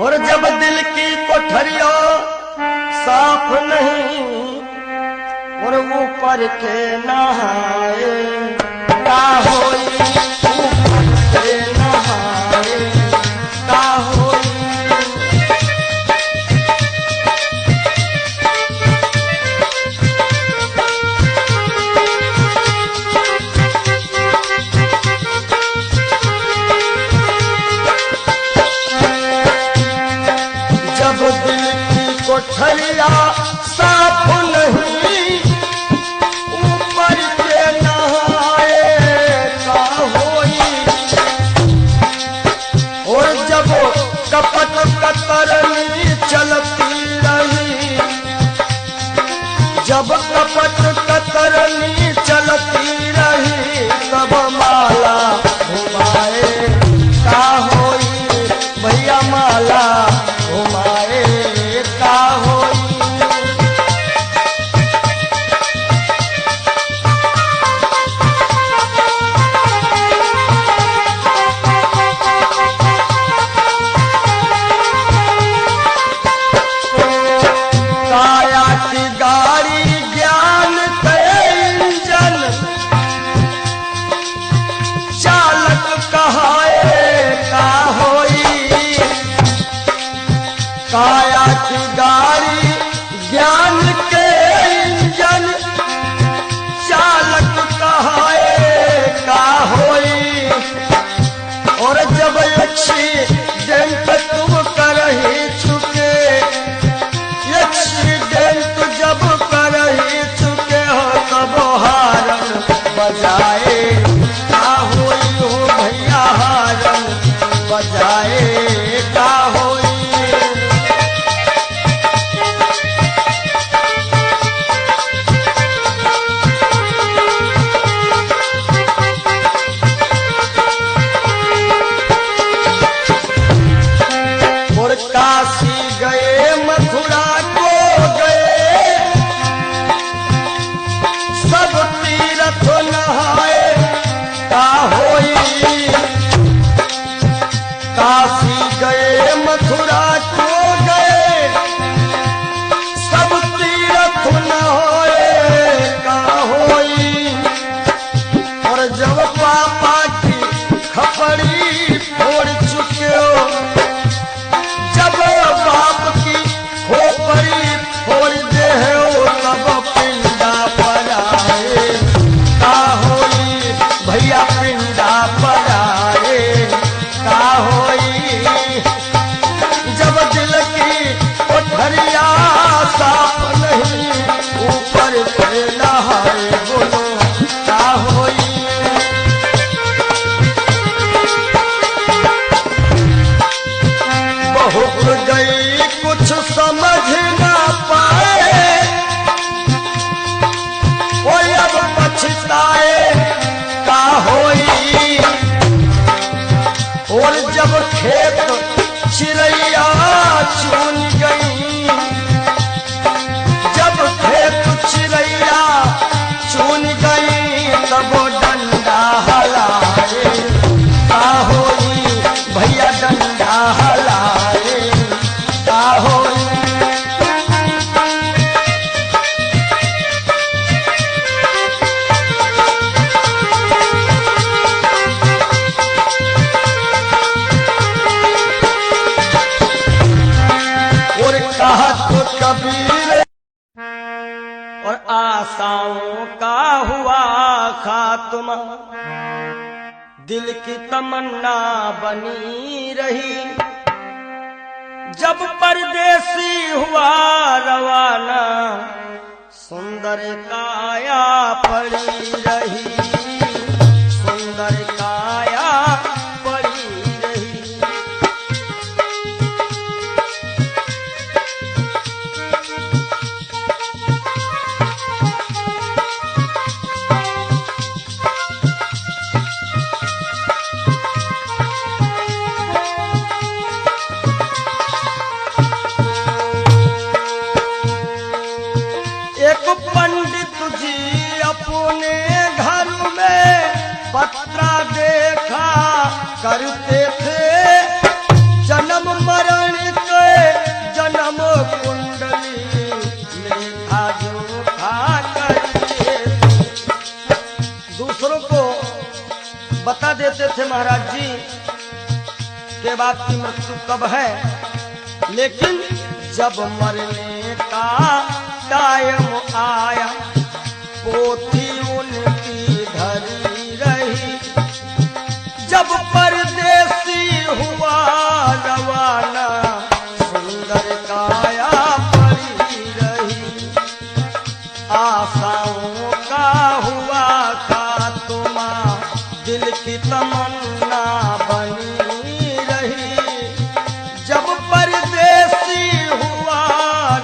और जब दिल की कोठरिया साफ नहीं और ऊपर के नहाए का होई, ऊपर के नहाए का होई। जब दिल की कोठरिया साफ नहीं ऊपर के नहाए का होई। और जब कपट कतरनी चलती रही, जब कपट कतरनी चलती रही तब माला घुमाए का होई, भैया माला घुमाए का होई। काया की गाड़ी ज्ञान के इंजन चालक कहाए का होई। काया की गाड़ी ज्ञान के इंजन चालक कहाए का होई। और जब एक्सीडेंट तुम कर ही चुके, एक्सीडेंट जब कर ही चुके हो तब हारन बजाए का होई हो, भैया हारन बजाए का होई। और काशी गए मथुरा को गए सब तीर्थ नहाए का होई। काशी गए मथुरा को गए सब तीर्थ नहाए का होई। और जब पापा की खपड़ी फोड़ चुके हो, जब बाप की खोपड़ी फोड़ दे हो तब पिंडा पर आए का होई, भैया पिंडा पर आए का होई। जब दिल की कोठरिया साफ नहीं ऊपर से नहाए बोलो का होई। बहुत गई कुछ समझ ना पाए, कोई अब पछताए का होई। और जब खेत चिड़ैया चुन गई, जब खेत चिड़ैया चुन गई तब डंडा हलाए का होई, भैया डंडा हलाए का होई। और कहा तो कबीर और आशाओं का हुआ खात्मा, दिल की तमन्ना बनी रही। जब परदेसी हुआ रवाना सुंदर काया पड़ी रही, सुंदर काया पड़ी रही। एक पंडित जी अपने घर महाराज जी के बाद की मृत्यु कब है, लेकिन जब मरने का टाइम आया पोथी उनकी धरी रही। जब परदेसी हुआ रवाना सुंदर काया पड़ी रही। आशाओं का हुआ खात्मा दिल की तमन्ना बनी रही। जब परदेसी हुआ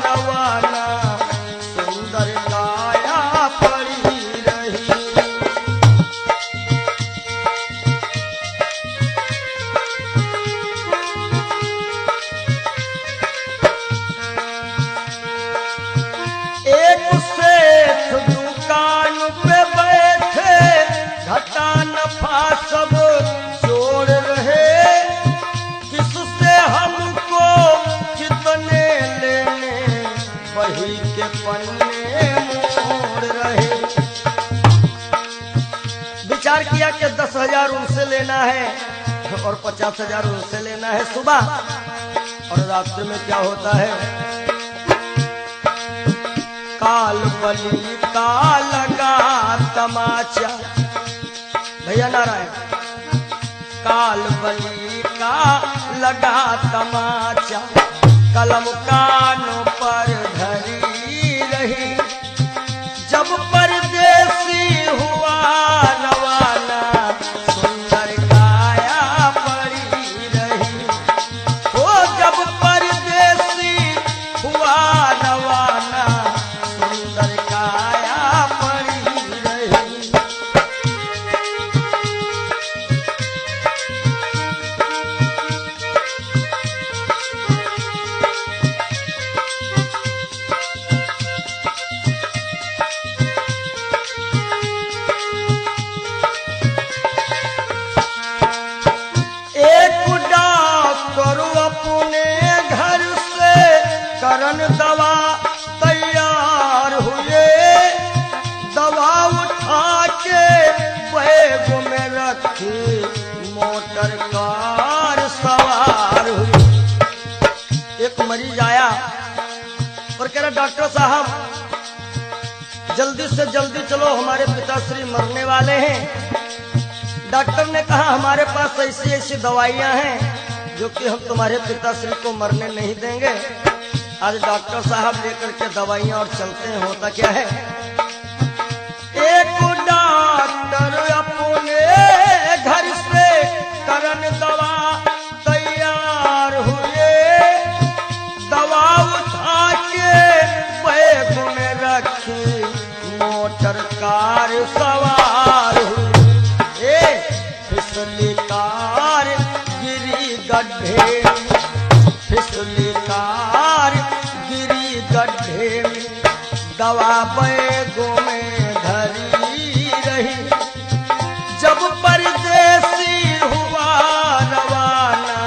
रवाना सुंदर काया पड़ी रही। एक सेठ दुकान पे बैठे घटा नफा सब जोड़ रहे। किससे हमको कितने लेने वही के पन्ने मोड़ रहे। विचार किया कि 10,000 उनसे लेना है और 50,000 उनसे लेना है सुबह, और रात्रि में क्या होता है, काल बली का लगा तमाचा। भैया नारायण, काल बली का लगा तमाचा कलम कानों पर धरी रही। जब परदेसी हुआ रवाना सुंदर काया पड़ी रही। ओ जब परदेसी हुआ रवाना सुंदर काया पड़ी रही। एक डॉक्टर अपने घर से करन दवा तैयार हुए। दवा उठा के बैग में रखी मोटर कार सवार हुई। एक मरीज आया और कह रहा, डॉक्टर साहब जल्दी से जल्दी चलो, हमारे पिताश्री मरने वाले हैं। डॉक्टर ने कहा, हमारे पास ऐसी ऐसी दवाइयां हैं जो कि हम तुम्हारे पिताश्री को मरने नहीं देंगे। आज डॉक्टर साहब लेकर के दवाइयां और चलते हैं। होता क्या है, एक डॉक्टर अपने घर से करन दवा तैयार हुए। दवा उठा के बैग में रखी मोटर कार सवार हुई। फिसली कार गिरी गड्ढे, फिसली कार गिरी गड्ढे में। दवा बैगों में धरी रही। जब परदेसी हुआ रवाना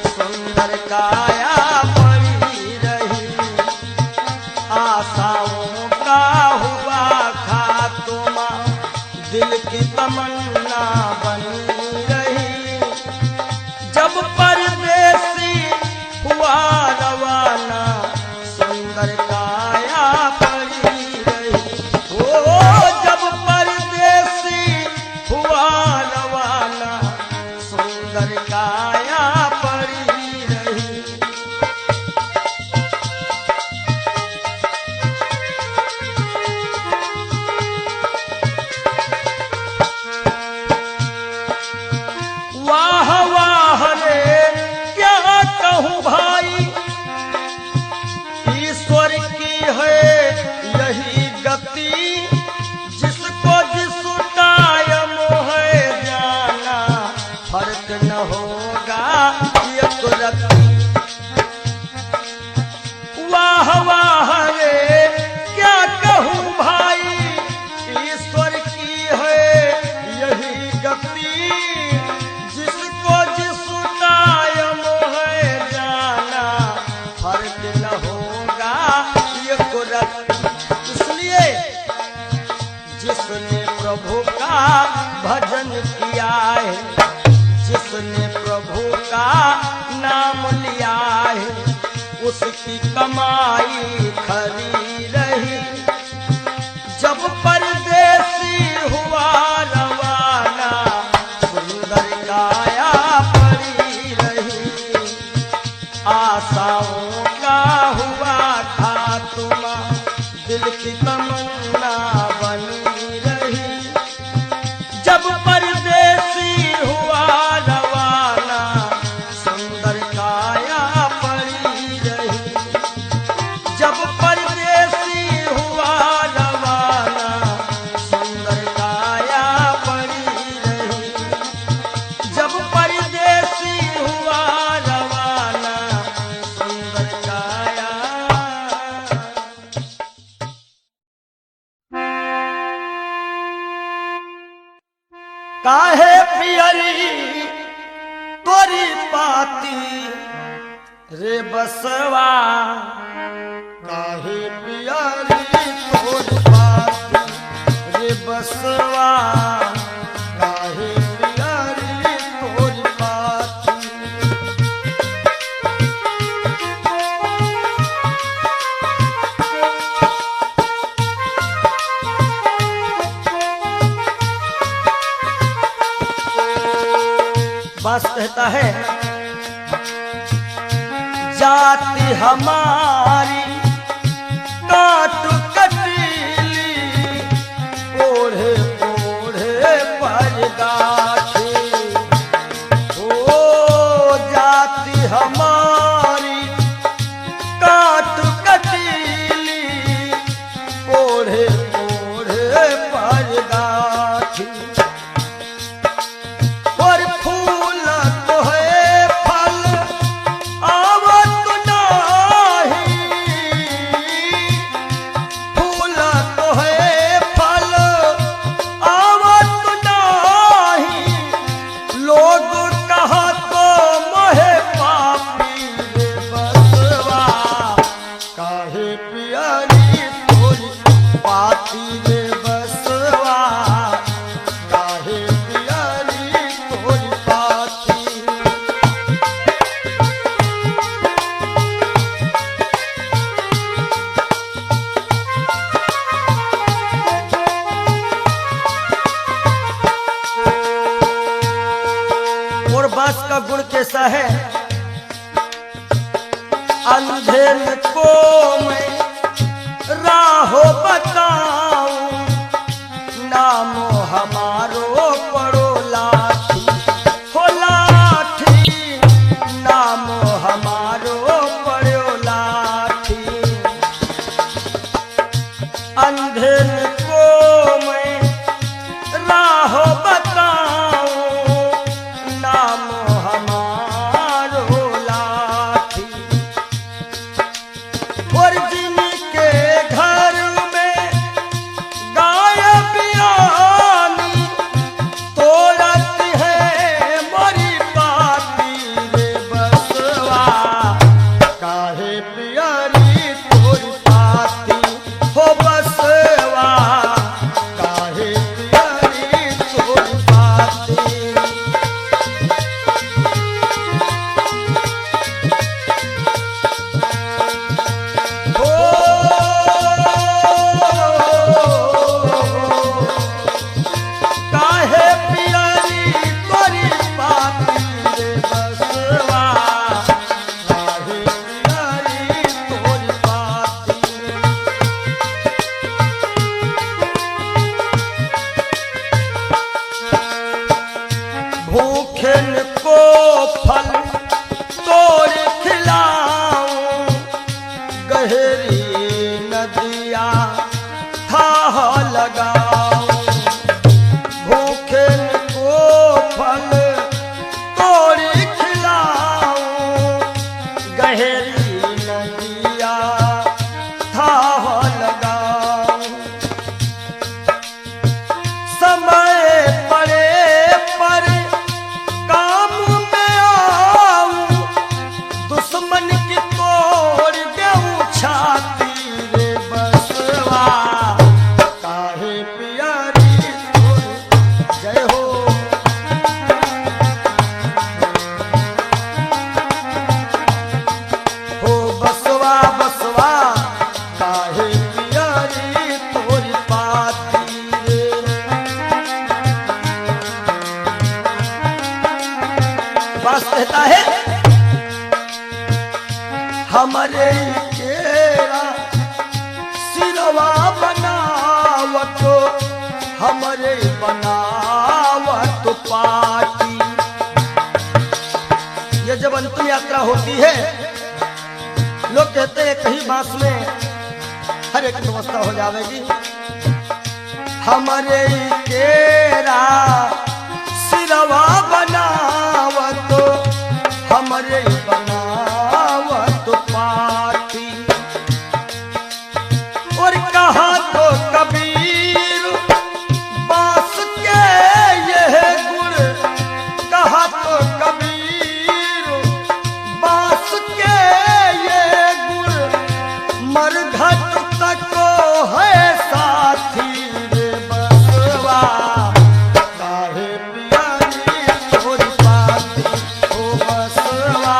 सुंदर काया पड़ी रही। आशाओं का हुआ खात्मा दिल की तमन्ना बनी रही। जब परदेसी हुआ रवाना सुंदर काया पड़ी रही। ओ जब परदेसी हुआ रवाना सुंदर काया पड़ी रही। वाह वाह रे क्या कहूँ भाई, ईश्वर की है यही गति। जिसको जिस टाइम है जाना फर्क न होगा एक रत्ती। वाह वाह रे क्या कहूँ भाई, ईश्वर की है यही गति। जिसको जिस टाइम है जाना फर्क न होगा एक रत्ती। इसलिए जिसने प्रभु का भजन किया है प्रभु का नाम लिया है, उसकी कमाई खरी रही। जब परदेसी हुआ रवाना, सुंदर काया पड़ी रही। आशाओं का हुआ खात्मा, दिल की तमन्ना बनी रही। जब परदेसी हुआ रवाना, सुंदर काया पड़ी रही। जब परदेसी हुआ रवाना, सुंदर काया पड़ी रही। जब परदेसी हुआ रवाना, सुंदर काया। काहे पियरी तोरी पाती रे बसवा, काहे पियरी तोरी पाती रे बसवा, काहे पियरी तोरी पाती। बास कहता है, जाति हमारी काट कटीली, ओढ़े ओढ़े पर गाठी। ओ जाति हमारी काट कटीली, ओढ़े ओढ़े पर गाठी। और फूल तो है फल आवत नाही, फूल तो है फल आवत नाही। लोग कहत मोहे पापी रे बसवा, काहे पियरी तोरी पाती रे बसवा, काहे पियरी तोरी पाती। और बास का गुण कैसा है, अंधे को मैं राहो बताऊं, नामो हमारो पड़ो लाठी। हो लाठी, नामो हमारो पड़ो लाठी। अंधे को मैं राहो बताऊं, नामो हमारो लाठी। और जिनके घर में गाय बियानी, है हमारे केरा सिरवा बनावत हमारे बनावत पाटी। ये जब अंतिम यात्रा होती है लोग कहते हैं कहीं बांस में हर एक व्यवस्था हो जाएगी। हमारे केरा सिरवा बनावत हमारे बनावत पाटी। और कहा तो कबीर बांस के यह गुण, कहा तो कबीर बांस के ये गुण मरघट तक है साथी रे बसवा। काहे पियारी तोरी पाती ओ बसवा,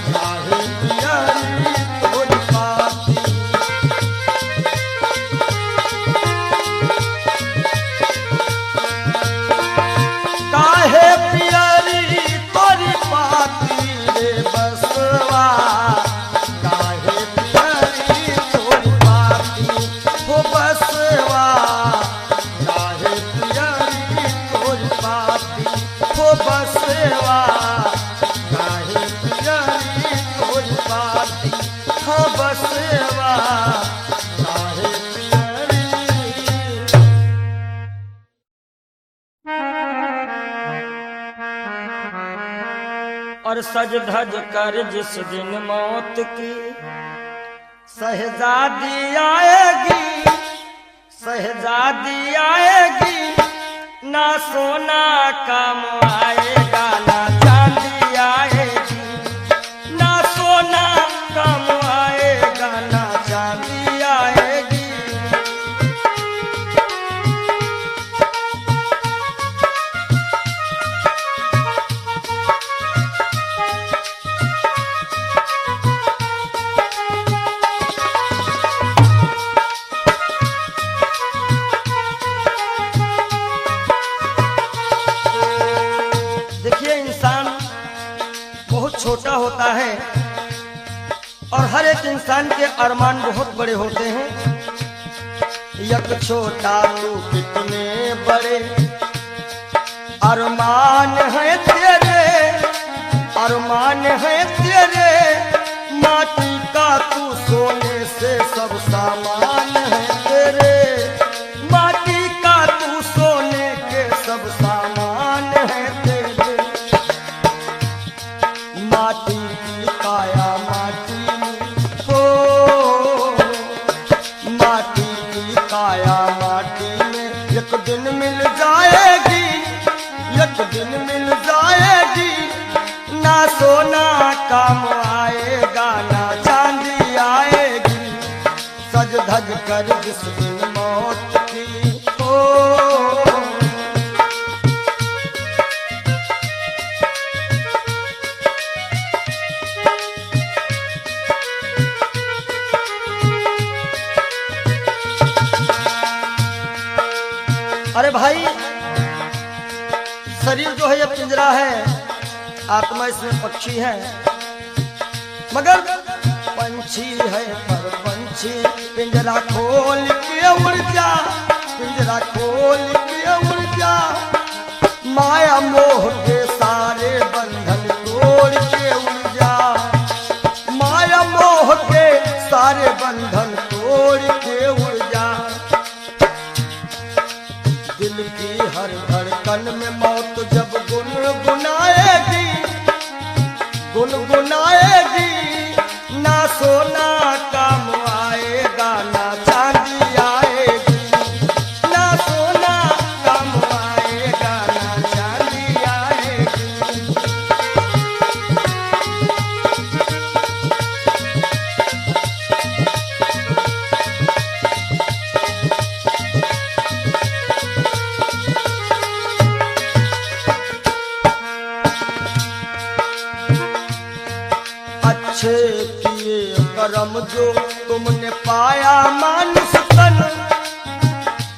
काहे पियारी तोरी पाती। काहे पियारी तोरी पाती रे बसवा, काहे पियारी तोरी पाती हो बसवा, काहे पियारी तोरी पाती हो बसवा, काहे पियारी तोरी पाती हो बसवा, काहे पियारी। और सज धज कर जिस दिन मौत की शहजादी आएगी, शहजादी आएगी, ना सोना काम आएगा ना चांदी आएगी, ना सोना काम आएगा ना चांदी आएगी। देखिए इंसान बहुत छोटा होता है और हर एक इंसान के अरमान बहुत बड़े होते हैं। यक छोटा तू कितने बड़े अरमान है तेरे, अरमान है तेरे, माटी का तू सोने से सब सामान है तेरे, माटी का तू सोने के सब सामान है तेरे। माटी की काया माटी में हो, माटी की काया माटी में एक दिन मिल जाएगी, एक दिन मिल जाएगी, ना सोना काम आएगा ना चांदी आएगी। सज धज कर जिस दिन मौत की हो। अरे भाई शरीर जो है ये पिंजरा है, आत्मा इसमें पक्षी है, मगर पंछी है पर पंछी पिंजरा खोल के उड़ जा, पिंजरा खोल के उड़ जा, माया मोह के सारे बंधन तोड़ के उड़ जा, माया मोह के सारे बंधन तोड़ के उड़ जा। दिल की हर धड़कन में मौत जब गुनगुनाएगी, गुनगुनाएगी, ना सोना काम आएगा ना चांदी आएगी, ना सोना काम आएगा ना चांदी आएगी। अच्छे किए करम जो तुमने पाया मानुष तन,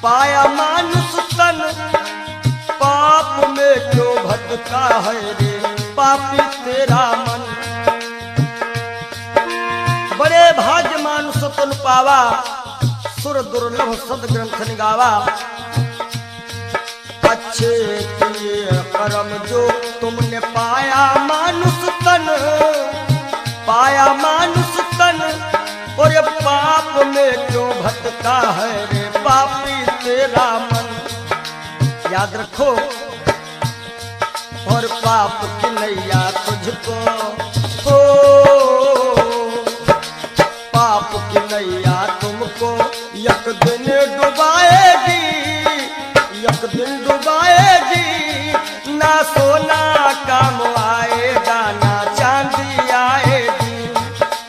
पाया मानुष तन, पाप में क्यों भटका है रे, पापी तेरा मन। बड़े भाग्य मानुष तुम पावा, सुर दुर्लभ सद ग्रंथ निगावा। अच्छे किए कर्म जो तुमने पाया मानुष तन, पाया मानुष तन, और ये पाप में क्यों भटका है रे पापी तेरा मन। याद रखो, और पाप की नैया तुझको हो, पाप की नैया तुमको एक दिन डुबाएगी, एक दिन डुबाएगी। ना सोना काम आएगा, ना चांदी आएगी।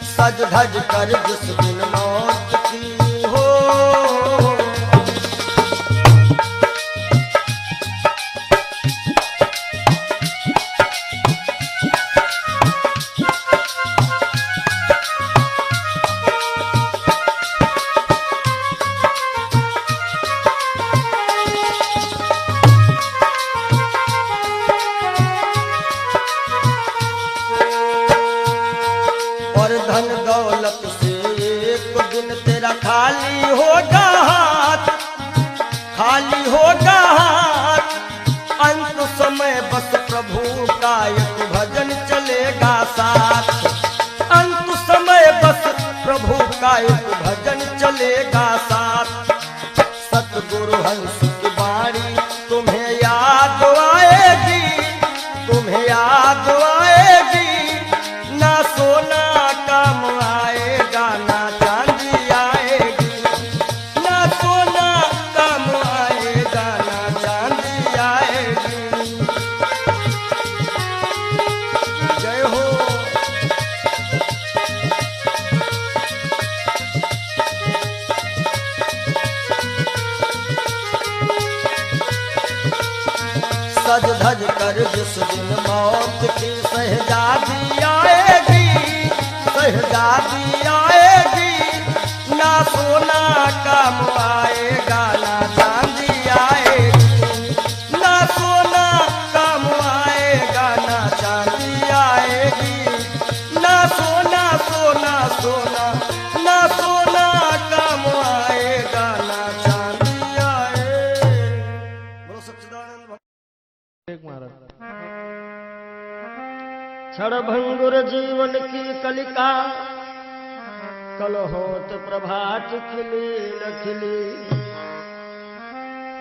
सज धज कर जिस दिन मौत की हो, धन दौलत से एक दिन तेरा खाली होगा हाथ, खाली होगा हाथ। अंत समय बस प्रभु का एक भजन चलेगा साथ, अंत समय बस प्रभु का एक भजन चलेगा साथ। सतगुरु हंस की वाणी तुम्हें याद आएगी, तुम्हें याद आएगी। ना सोना काम आएगा, ना चांदी आएगी। ना सोना काम आएगा, ना चांदी आएगी। जय हो। सज धज कर जिस दिन मौत की शहजादी आएगी, शहजादी आएगी। ना सोना काम आएगा, ना चांदी आएगी। ना सोना काम आएगा, ना चांदी आएगी। ना सोना सोना सोना, ना सोना काम आएगा, ना चांदी आएगी। बोलो सच्चिदानंद महाराज। क्षणभंगुर जीवन की कलिका, कल होत प्रभात खिली न खिली।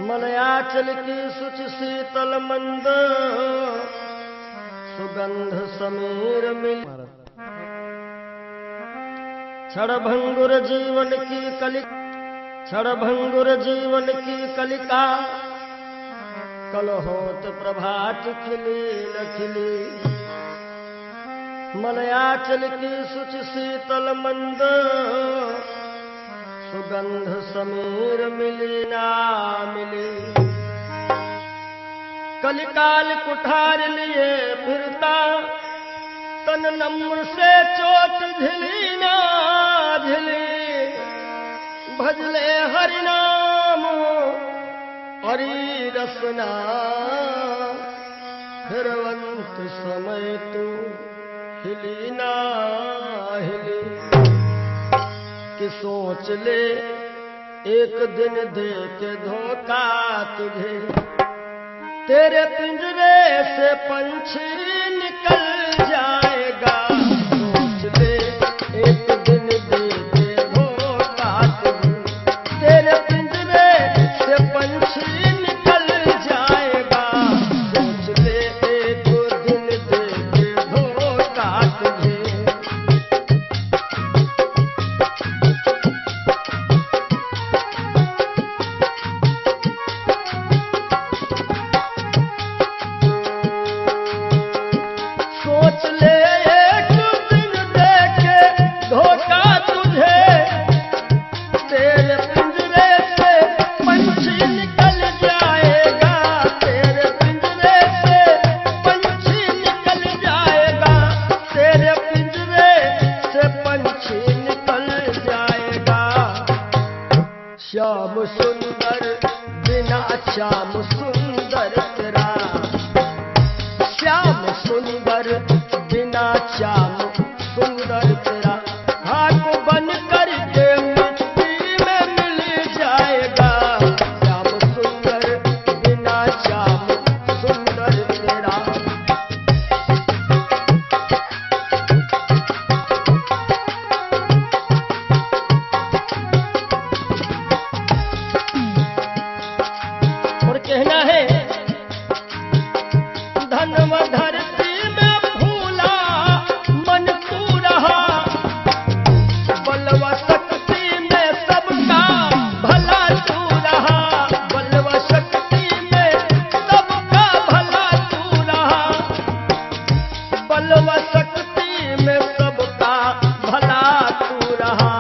मलयाचल की शुचि शीतल मंद, सुगंध समीर मिल। क्षणभंगुर जीवन की कलिका, क्षणभंगुर जीवन की कलिका। कल होत प्रभात खिली न खिली। मलयाचल की शुचि शीतल मंद, सुगंध समीर मिली ना मिली। कलिकाल कुठार लिए फिरता, तन नम्र से चोट झिली ना झिली। भजले हरि नाम हरि रसना, फिरवंत समय तू हिली ना हिली। कि सोच ले एक दिन दे के धोखा तुझे, तेरे पिंजरे से पंछी निकल जाएगा। सोच ले एक दिन दे के धोखा तुझे, तेरे पिंजरे से पंछी निकल जाएगा। सोच ले एक दिन दे के धोखा तुझे। सोच ले एक दिन दे के धोखा तुझे, तेरे पिंजरे से पंछी निकल जाएगा। तेरे पिंजरे से पंछी निकल जाएगा। तेरे पिंजरे से पंछी निकल जाएगा। श्याम सुंदर बिना श्याम सुंदर तेरा, श्याम सुंदर बल व शक्ति में सबका भला तू रहा,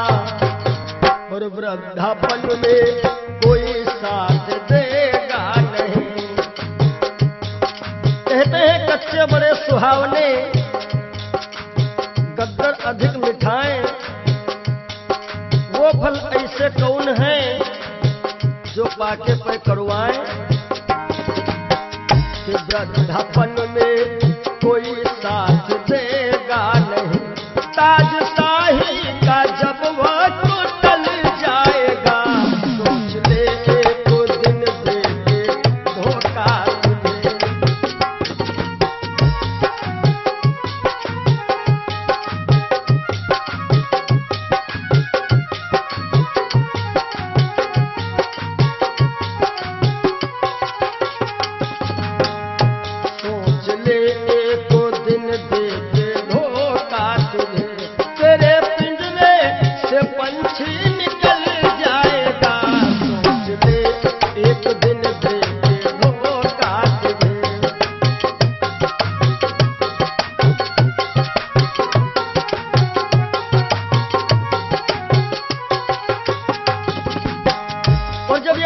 और वृद्धापन में कोई साथ देगा नहीं। कहते हैं कच्चे बड़े सुहावने, गद्दर अधिक मिठाएं, वो फल ऐसे कौन है जो पाके पे करुआएं। कि वृद्धापन में कोई साथ देगा नहीं, ताज शाही का जब वह टूटल जाएगा, सोच ले एक दिन दे के धोखा तुझे।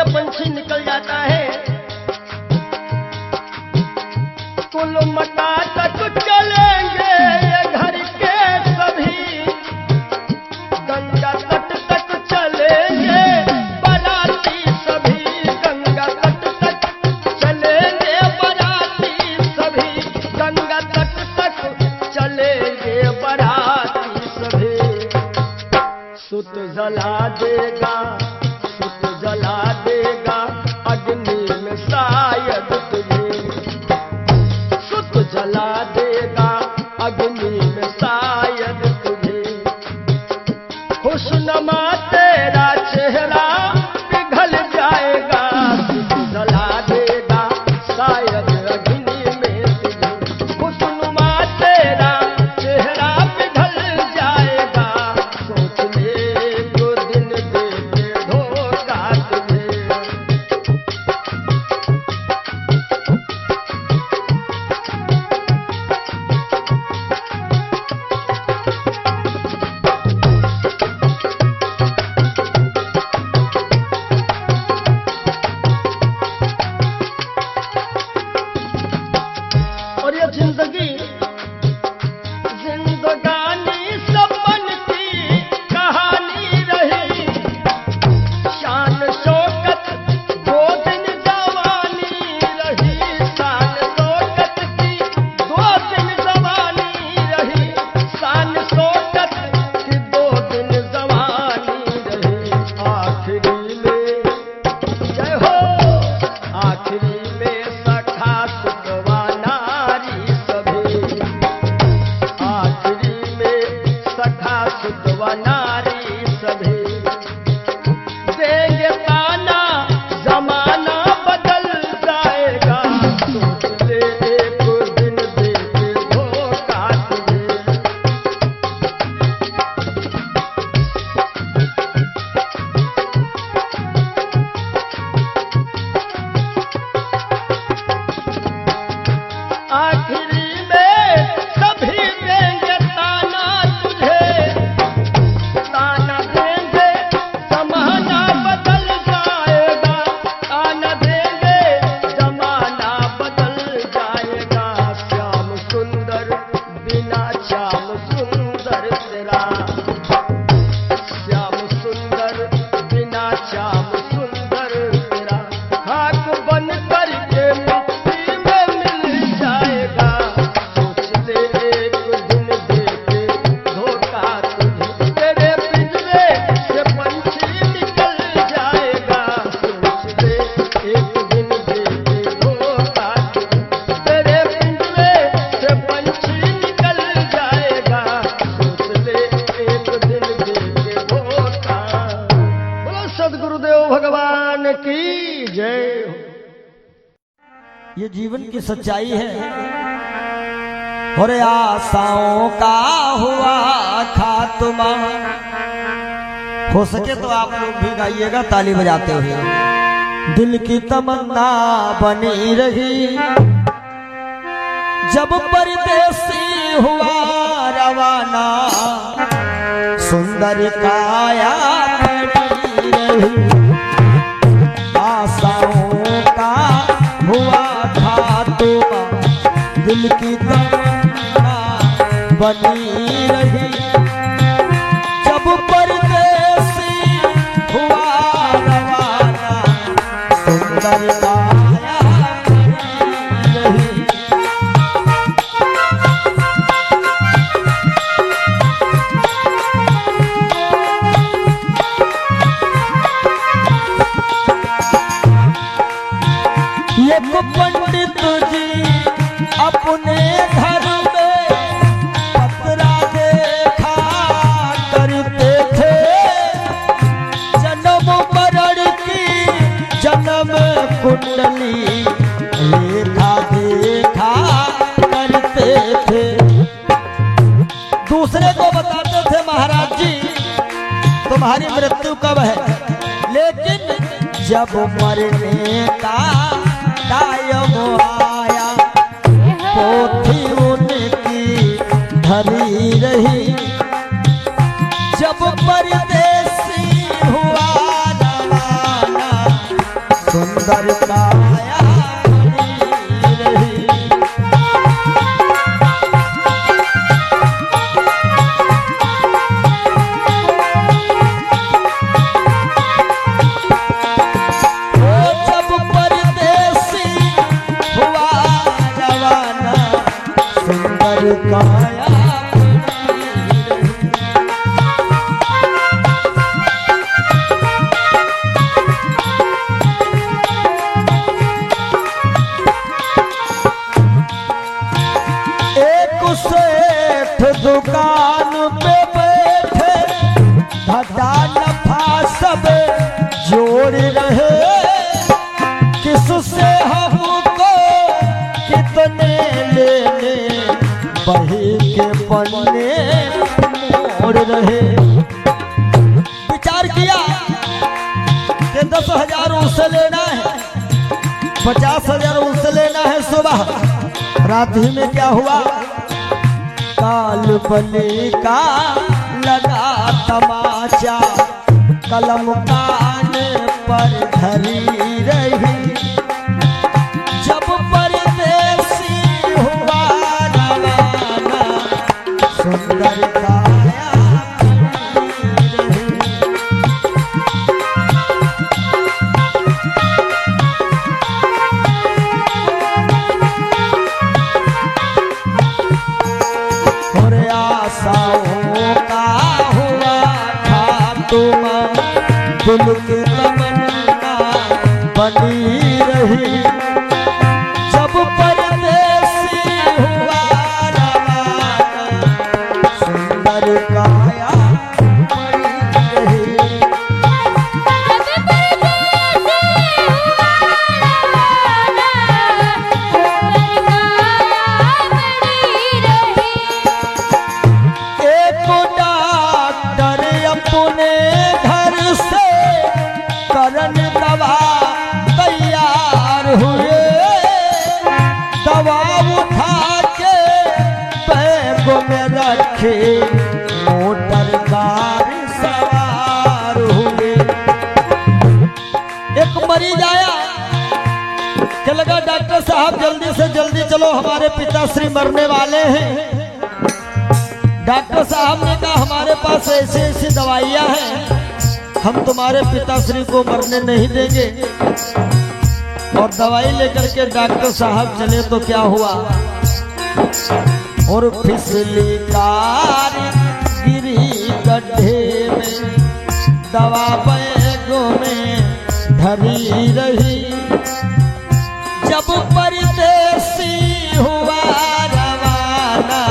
पंछी निकल जाता है, कुल मटा तक चलेंगे ये घर के सभी, गंगा तट तक चलेंगे बराती सभी, गंगा तट तक चलेंगे बराती सभी, गंगा तट तक चलेंगे बराती सभी। सुत जला देगा, सुत जला देगा अग्नि में शायद तुझे, सुत जला देगा अग्नि में शायद तुझे। खुशनुमा तेरा चेहरा पिघल जाएगा, सुत जला देगा शायद अग्नि में तुझे। खुशनुमा तेरा चेहरा पिघल जाएगा, सोच ले तो दिन दे के धोखा तुझे। और ये जिंदगी जिंदगानी सपन की कहानी रही, शान शौकत दो दिन जवानी रही, शान शौकत की दो दिन जवानी रही, शान शौकत की दो दिन जवानी रही। आखिरी में जय हो, आखिरी में सखा सुतवा नारी सभी, आखिरी में सखा सुतवा नारी सभी। देंगे ताना जमाना बदल जाएगा, सोच ले एक दिन दे के धोखा तुझे। आखिरी में सभी देंगे ताना तुझे, ताना देंगे जमाना बदल जाएगा, ताना देंगे जमाना बदल जाएगा। श्याम सुंदर बिना श्याम सुंदर तेरा, श्याम सुंदर बिना श्याम सुंदर तेरा। हाथ बन करके मिट्टी में मिल जाएगा, सोच ले एक दिन दे के धोखा तुझे। तेरे पिंजरे से पंछी निकल जाएगा, सोच ले एक दिन दे के धोखा तुझे। तेरे पिंजरे से पंछी निकल जाएगा, सोच ले एक दिन दे के धोखा। बोलो सद्गुरुदेव भगवान की जय हो। ये जीवन की सच्चाई है, और आशाओं का हुआ खात्मा। हो सके तो आप लोग भी गाइएगा ताली बजाते हुए। दिल की तमन्ना बनी रही जब परदेसी हुआ रवाना सुंदर काया खड़ी रही आशाओं का हुआ था तो दिल की तमन्ना बनी रही जब परदेसी हुआ रवाना सुंदर काया खड़ी रही। एक पंडित जी अपने घर में पतरा देखा करते थे जन्म मरण की जन्म कुंडली रेखा देखा करते थे। दूसरे को बताते थे महाराज जी तुम्हारी मृत्यु कब है, लेकिन जब मरने का टाइम आया पोथी उनकी धरी रही जब परदेसी हुआ रवाना सुंदर काया खड़ी रही। काया एक सेठ दुकान पे बैठे धदा नफा सब जोड़ रहे किससे हमको कितने लेने बही के पन्ने मोड़ रहे। विचार किया कि 10,000 उससे लेना है 50,000 उससे लेना है। सुबह रात ही में क्या हुआ काल बली का लगा तमाचा कलम कान पर धरी रही जब परदेसी हुआ रवाना सुंदर काया खड़ी रही। और आशाओं का हुआ था तुम दिल की तमन्ना बनी रही जब परदेसी हुआ रवाना सुंदर काया खड़ी रही। एक डॉक्टर अपने घर से करन दवा तैयार हुए दवा उठा के बैग में रखे मोटर कार सवार हुए। एक मरीज आया क्या लगा डॉक्टर साहब जल्दी से जल्दी चलो हमारे पिताश्री मरने वाले हैं। डॉक्टर साहब ने कहा हमारे पास ऐसी ऐसी दवाइयां हैं हम तुम्हारे पिताश्री को मरने नहीं देंगे। और दवाई लेकर के डॉक्टर साहब चले तो क्या हुआ और फिसली कार गिरी गड्ढे में दवा बैगों में धरी रही जब परदेसी हुआ रवाना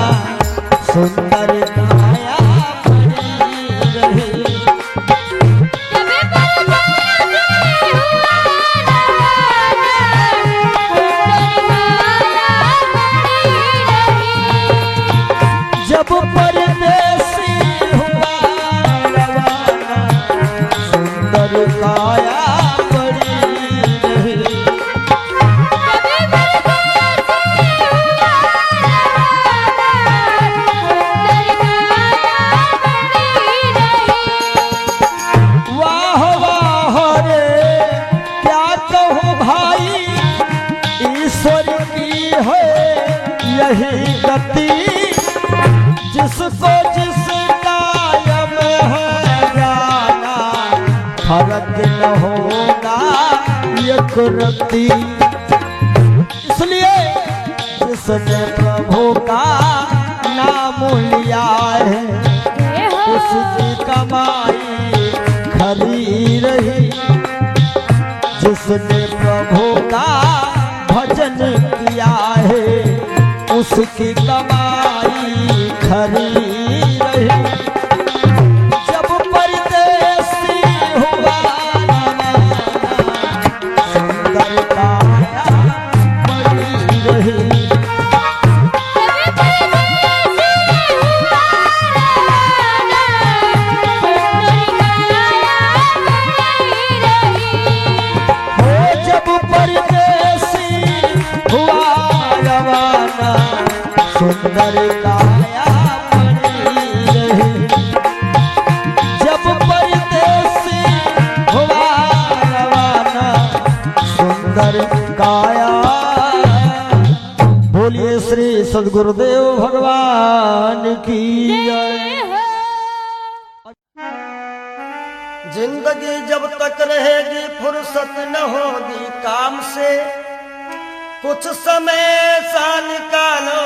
सुंदर काया खड़ी रही। जब परदेसी हुआ रवाना सुंदर काया खड़ी रही। जिसको जिस कायम है जाना, फर्क न होगा ये कुर्ती। इसलिए जिसने प्रभु का नाम लिया है, उसकी कमाई खरी रही। जिसने प्रभु का भजन किया है, उसकी कमाई खरी रही। जब परदेसी हुआ सुंदर काया बड़ी रही। सुंदर काया बनी रही। जब परदेसी हुआ रवाना, सुंदर काया। बोलिए श्री सद्गुरुदेव भगवान की जय। जिंदगी जब तक रहेगी फुर्सत न होगी काम से, कुछ समय सा निकालो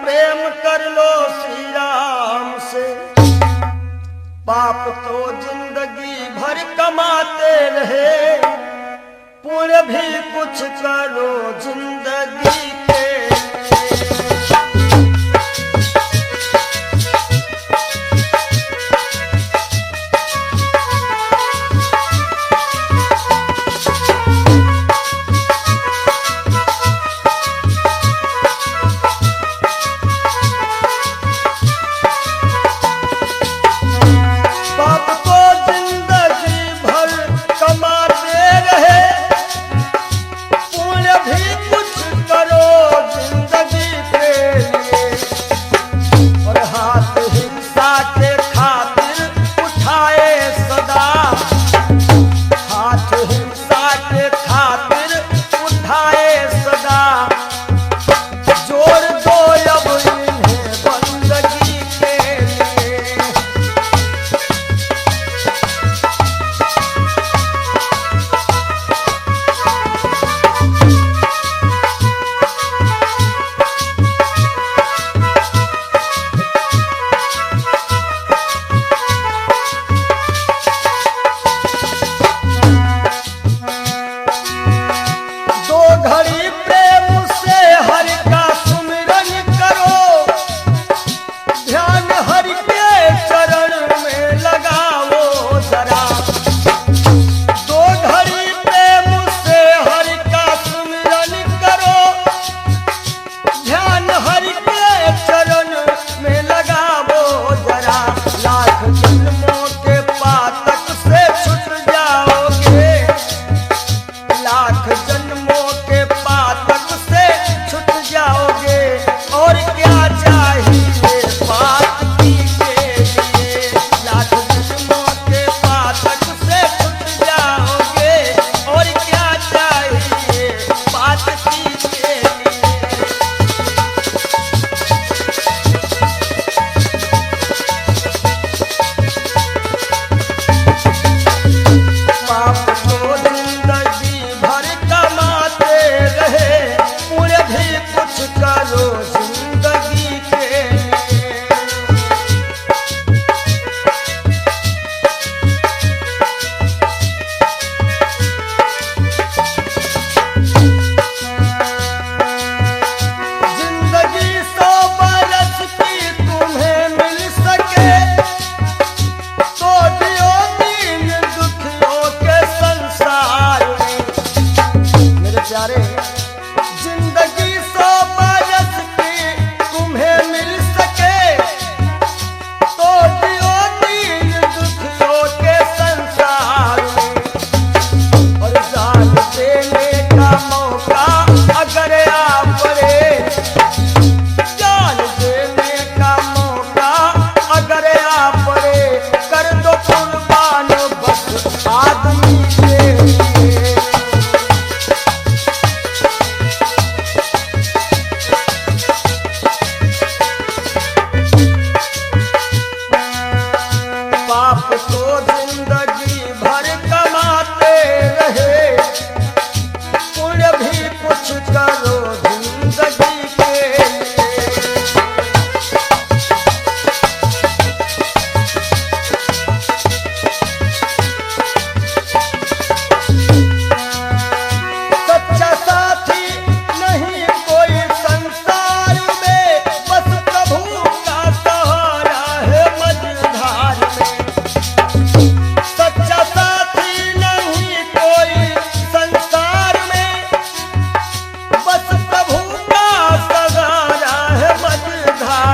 प्रेम कर लो श्री राम से। पाप तो जिंदगी भर कमाते रहे, पुण्य भी कुछ करो जिंदगी के। कुछ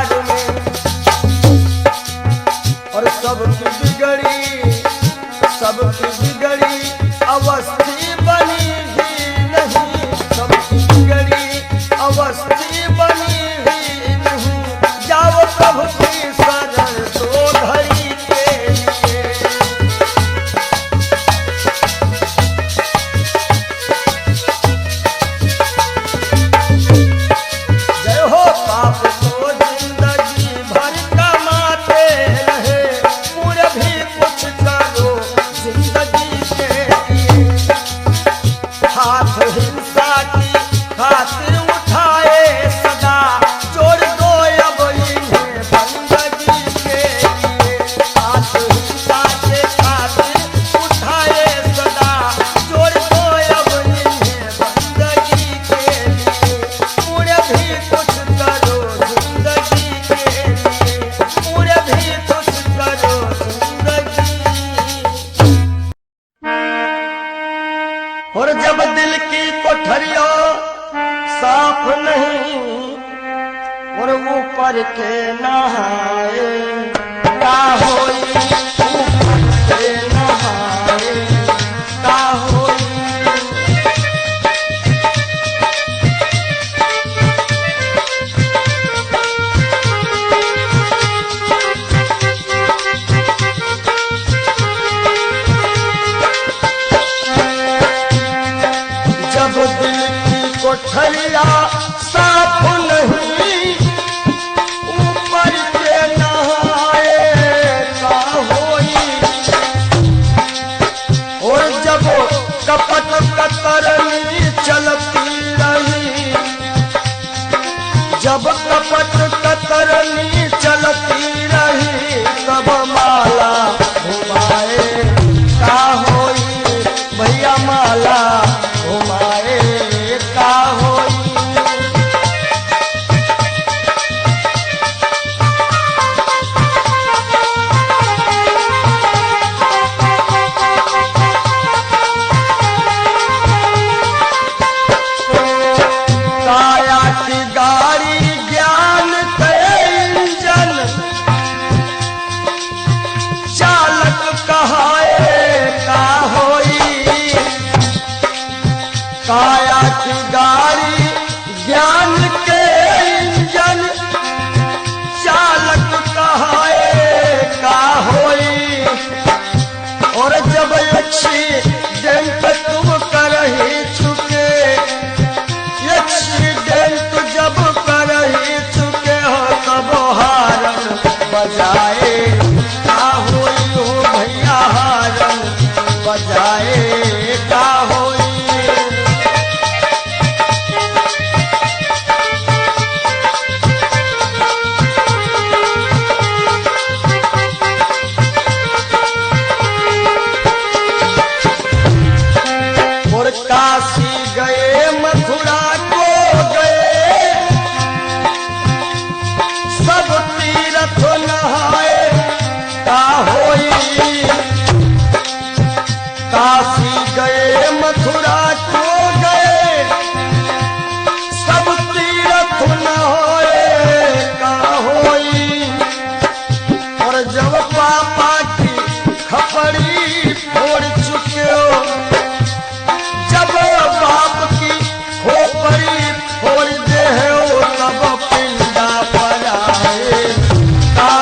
दरबार में और सबकी बिगड़ी अवस्थी बनी ही नहीं, सबकी बिगड़ी अवस्थी बनी ही नहीं। जाओ प्रभु की शरण दो घड़ी के लिए। जय हो पाप को जिंदगी भर कमाते रहे, पूरे भी कुछ करो जिंदगी के लिए। हाथ हिंसा की खातिर उठाए सदा, जोड़ दो अब इन्हें बंदगी के लिए। हाथ हिंसा के खातिर उठाए सदा, जोड़ दो अब इन्हें बंदगी के लिए। पूरे भी कुछ करो जिंदगी के लिए, पूरे भी कुछ करो जिंदगी। और जब दिल की कोठरियों साफ नहीं और ऊपर के नहाए, का होई ऊपर के नहाए, का होई। जब दिल की कोठरिया साफ नहीं, ऊपर के नहाए, का होई। और जब कपट कतरनी चलती रही, जब कपट कतरनी चलती रही, तब माला घुमाए, का होई भैया माला घुमाए, का होई। काया की गाड़ी ज्ञान के इंजन, चालक कहाए, का होई। काया की गाड़ी ज्ञान के इंजन, चालक कहाए, का होई। और जब एक्सीडेंट तुम कर ही चुके, एक्सीडेंट जब कर ही चुके हो, तब हारन बजाए, का होई हो भैया हारन बजाए, का होई। और काशी गए मथुरा को गए, सब तीर्थ नहाए, का होई। काशी गए मथुरा को गए, सब तीर्थ नहाए, का होई। और जब पापा की खपड़ी फोड़ चुके हो, जब बाप की खोपड़ी फोड़ दे हो, तब पिंडा पर आए, का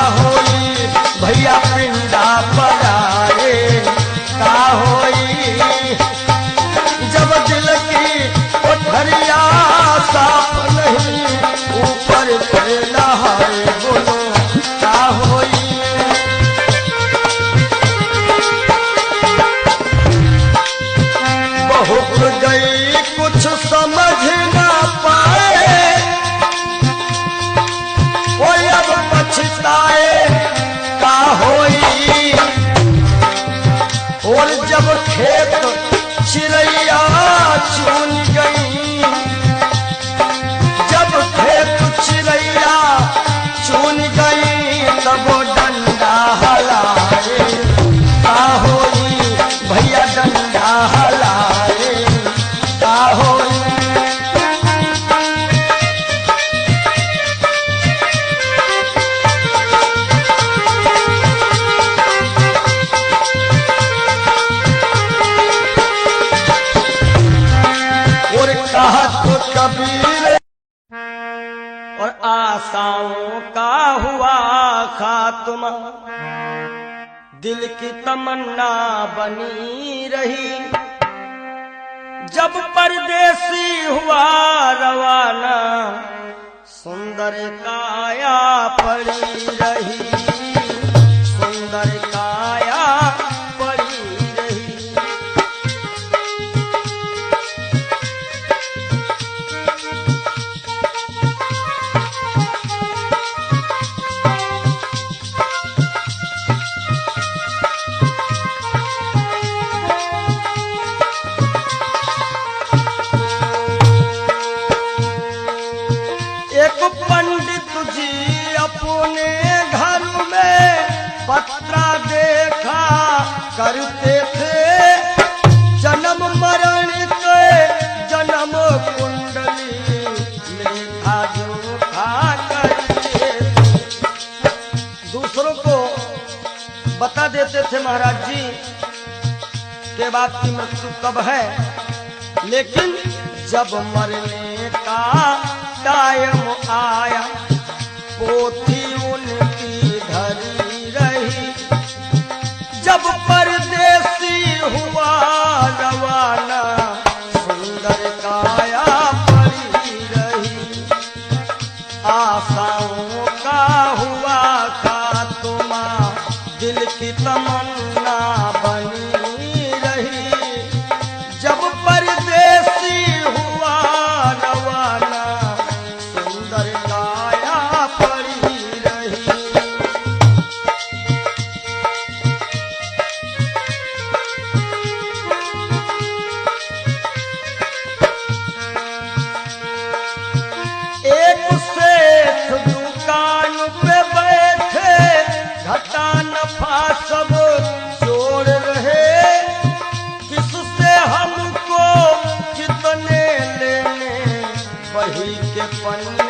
खात्मा दिल की तमन्ना बनी रही। जब परदेसी हुआ रवाना सुंदर काया पड़ी रही, सुंदर काया पड़ी रही। एक पंडित जी अपने घर में पत्रा देखा करते थे, जन्म मरण के जन्म कुंडली लेखा जोखा करते थे। दूसरों को बता देते थे महाराज जी के बाद की मृत्यु कब है, लेकिन जब मरने का टाइम आया पोथी उनकी धरी रही। जब परदेसी हुआ रवाना सुंदर काया पड़ी रही। आशाओं का हुआ खात्मा दिल की तमन्ना बनी रही। जब परदेसी हुआ रवाना काया पड़ी रही। एक सेठ दुकान पे बैठे घाटा नफा सब जोड़ रहे। किससे हमको कितने लेने वही के पन्ने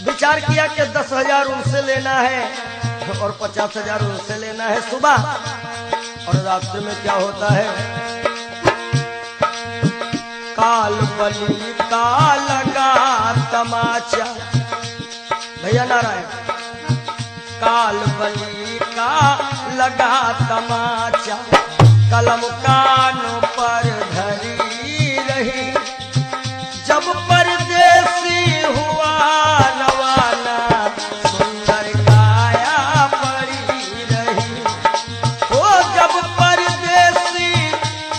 विचार किया कि 10,000 उनसे लेना है और 50,000 उनसे लेना है सुबह, और रास्ते में क्या होता है, काल बली का लगा तमाचा। भैया नारायण, काल बली का लगा तमाचा कलम कानों पर धरी रही। जब परदेसी हुआ रवाना सुंदर काया पड़ी रही। ओ जब परदेसी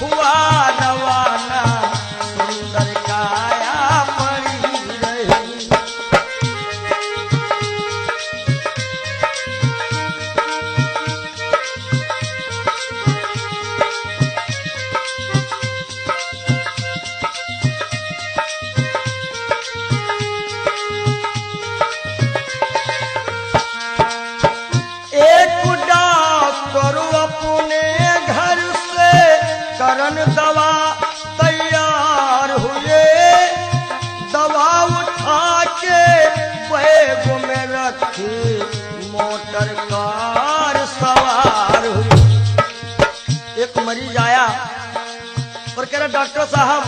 हुआ रवाना सुंदर काया पड़ी रही। करन दवा तैयार हुए, दवा उठा के बैग में रखी मोटर कार सवार हुई। एक मरीज आया और कह रहा डॉक्टर साहब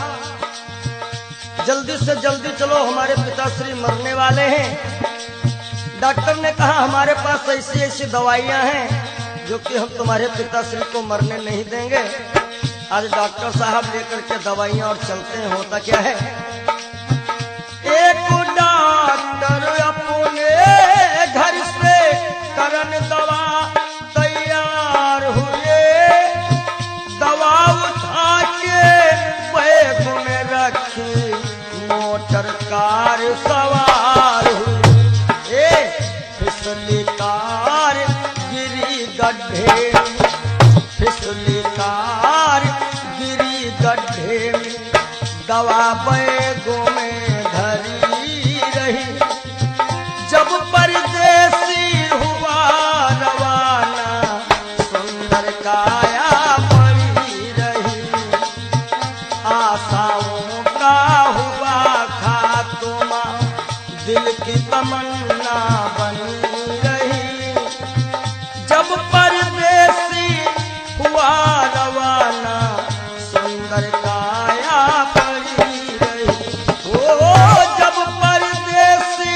जल्दी से जल्दी चलो, हमारे पिताश्री मरने वाले हैं। डॉक्टर ने कहा हमारे पास ऐसी ऐसी दवाइयां हैं जो कि हम तुम्हारे पिताश्री को मरने नहीं देंगे। आज डॉक्टर साहब लेकर के दवाइयां और चलते हैं। होता क्या है, एक डॉक्टर अपने घर से करन दवा तैयार हुए, दवा उठा के बैग में रखी मोटर कार सवार हुई। फिसली कार गिरी गड्ढे, फिसली कार गिरी गड्ढे में, दवा बैगों में धरी रही। जब परदेसी हुआ रवाना सुंदर काया पड़ी रही। आशाओं का हुआ खात्मा दिल की तमन्ना बनी रही। जब परदेसी हुआ रवाना सुंदर काया पड़ी रही। ओ जब परदेसी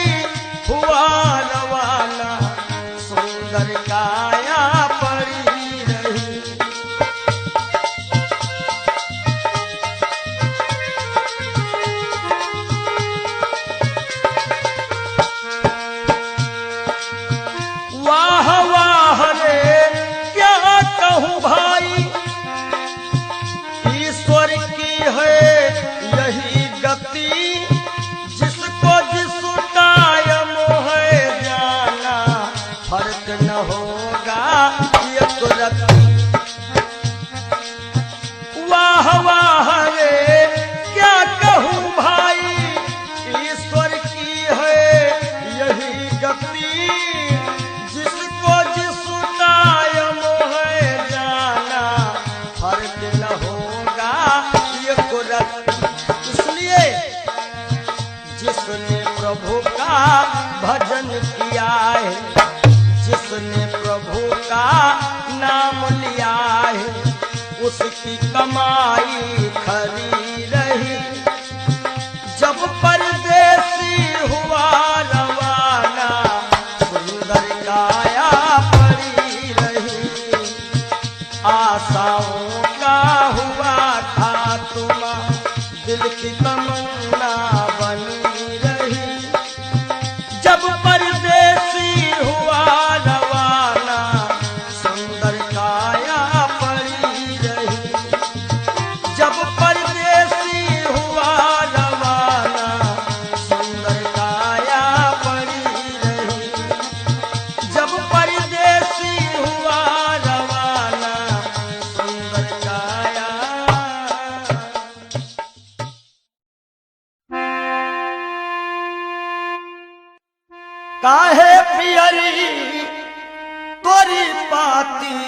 जिसने प्रभु का भजन किया है, जिसने प्रभु का नाम लिया है, उसकी कमाई खरी रही। जब परदेसी हुआ रवाना, सुंदर काया पड़ी रही। आशाओं का हुआ खात्मा, दिल की तमन्ना बनी रही। जब परदेसी हुआ रवाना, सुंदर काया पड़ी रही। जब परदेसी हुआ रवाना, सुंदर काया पड़ी रही। जब परदेसी हुआ रवाना, सुंदर काया। काहे पियरी तोरी पाती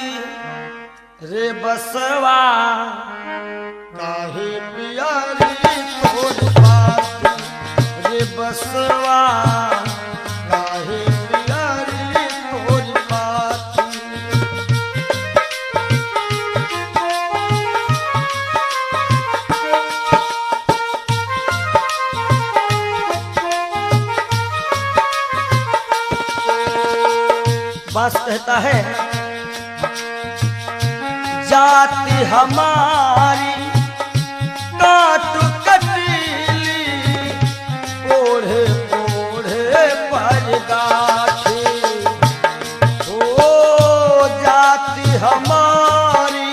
रे बसवा, काहे पियरी तोरी पाती रे बसवा, काहे पियरी तोरी पाती। बास कहता है, जाति हमारी काट कटीली, ओढ़े ओढ़े पर गाठी। ओ जाति हमारी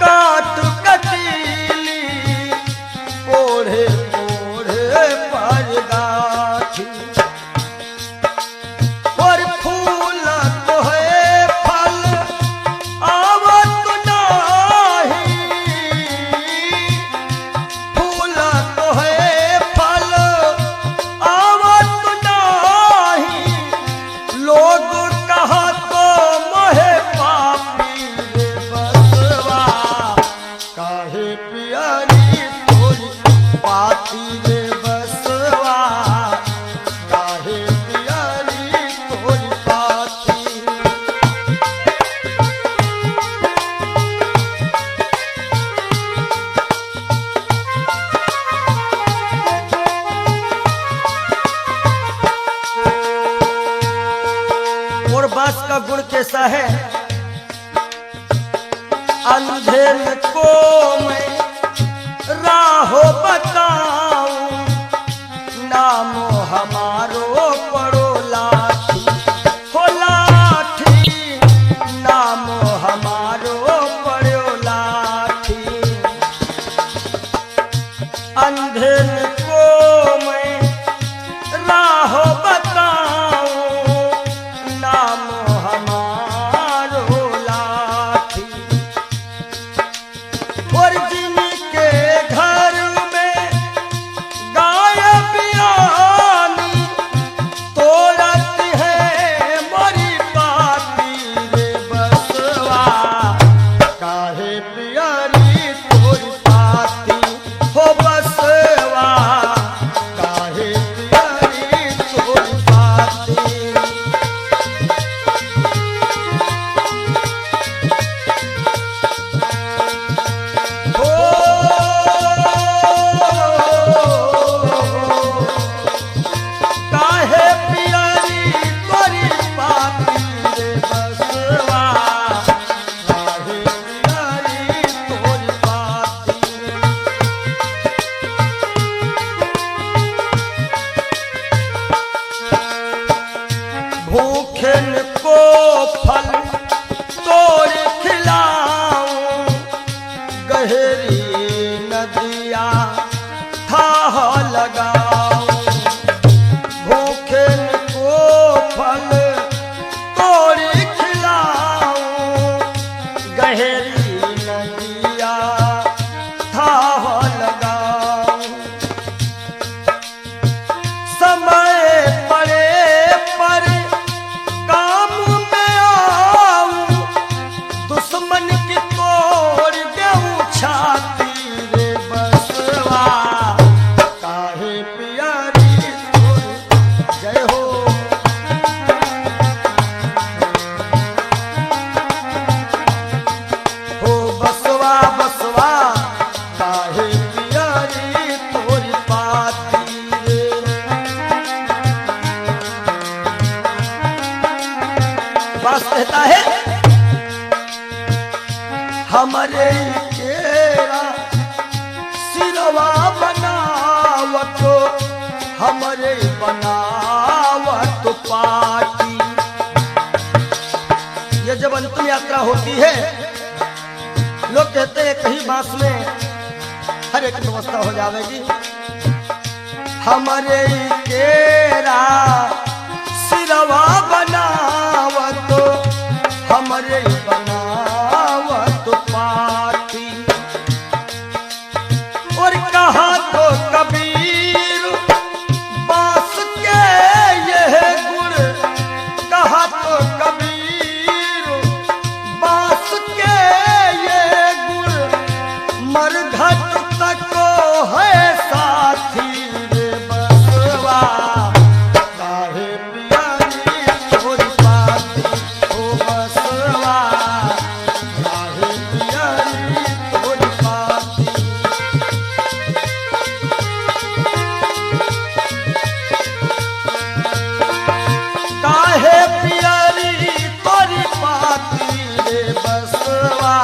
काट कटीली, ओढ़े ओढ़े पर गाठी। और फूल तो है फल आवत नाही, फूल तो है फल आवत नाही। लोग कहा तो मोहे पापी रे बसवा, काहे पियरी तोरी पाती रे बसवा, काहे पियरी तोरी पाती। और बास का गुण कैसा है, अंधेर को मैं राहो बताऊं, नाम हमारो पड़ो लाठी। हो लाठी, नाम हमारो पड़ो लाठी। अंधेर को मैं राह बताऊं, नाम हमारो लाठी। और जिनके घर में गाय बिया हमरे केरा सिरवा बनावत हमरे बनावत पाटी। ये जब अंतिम यात्रा होती है, लोग कहते हैं कहीं बांस में हर एक व्यवस्था हो जाएगी। हमरे केरा सिरवा बनावत हमरे बनावत पाटी। और कहा तो कबीर बांस के यह गुण, कहा तो कबीर बांस के ये गुण मरघट तक है साथी रे बसवा। काहे पियारी तोरी पाती ओ बसवा, काहे पियारी तोरी पाती। काहे पियारी तोरी पाती रे बसवा,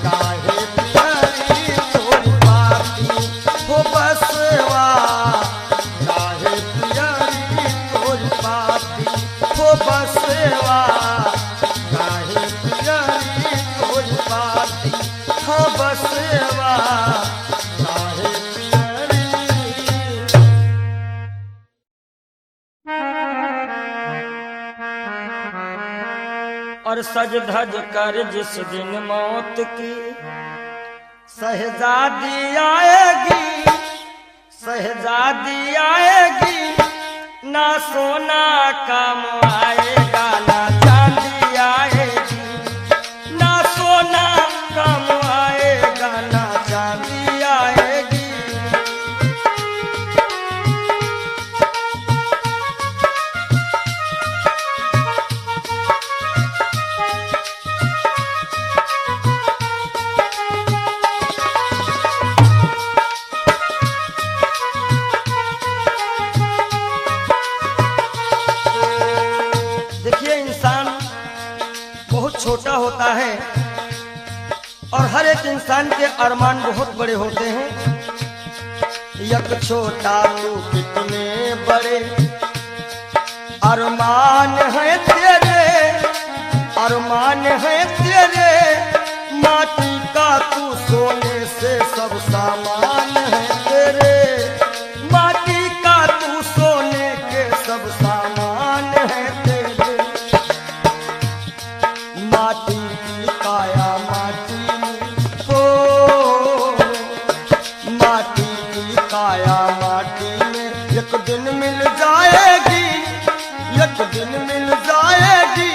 काहे पियारी तोरी पाती हो बसवा, काहे पियारी तोरी पाती हो बसवा, काहे पियारी तोरी पाती हो बसवा, काहे पियारी। और सज धज कर जिस दिन मौत की शहजादी आएगी, शहजादी आएगी, ना सोना काम आएगा ना चांदी आएगी, ना सोना काम आएगा ना चांदी आएगी। देखिए, इंसान बहुत छोटा होता है और हर एक इंसान के अरमान बहुत बड़े होते हैं। यक छोटा तू कितने बड़े अरमान है तेरे, अरमान है तेरे, माटी का तू सोने से सब सामान है तेरे, माटी का तू सोने के सब सामान है तेरे। माटी की काया माटी में हो, माटी की काया माटी में एक दिन मिल जाएगी, एक दिन मिल जाएगी,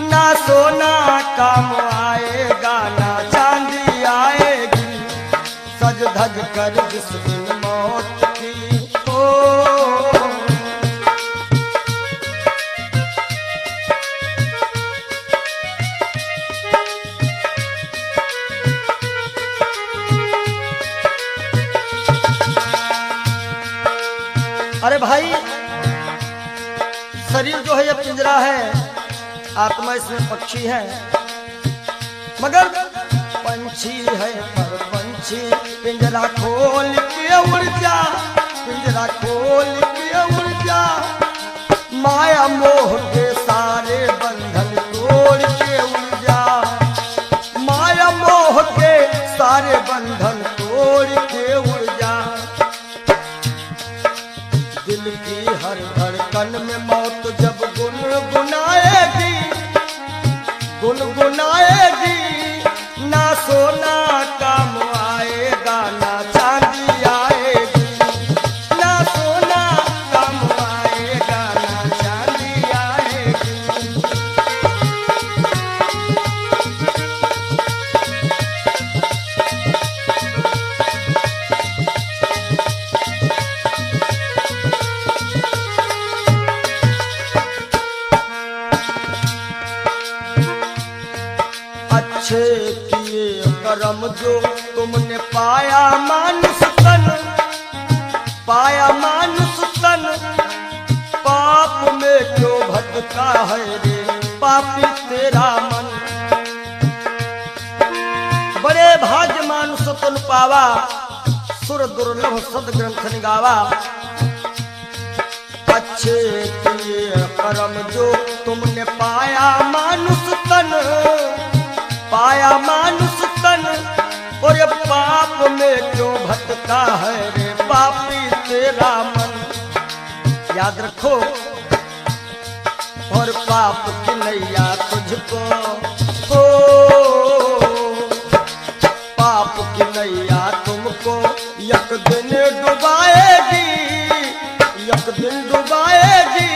ना सोना काम आएगा ना चांदी आएगी। सज धज कर जिस दिन मौत की हो। अरे भाई, शरीर जो है ये पिंजरा है, आत्मा इसमें पक्षी है, मगर पंछी है पर पंछी पिंजरा खोल के उड़ जा, पिंजरा खोल के उड़ जा, माया मोह के सारे बंधन तोड़ के उड़ जा, माया मोह के सारे बंधन तोड़ के उड़ जा। दिल की हर धड़कन में मौत जब गुनगुनाएगी, गुनगुनाएगी, ना सोना काम आएगा ना चांदी आएगी, ना सोना काम आएगा ना चांदी आएगी। अच्छे किए कर्म जो तुमने पाया मानुष तन, पाया मानुष तन, पाप में क्यों भटका है रे पापी तेरा मन। सुन पावा, सुर दुर्लभ सद ग्रंथ निगावा। अच्छे किए कर्म जो तुमने पाया मानुष तन, पाया मानुष तन, और ये पाप में क्यों भटका है रे पापी तेरा मन। याद रखो, और पाप की नैया तुझको हो, पाप की नैया तुमको एक दिन डुबाएगी, एक दिन डुबाएगी।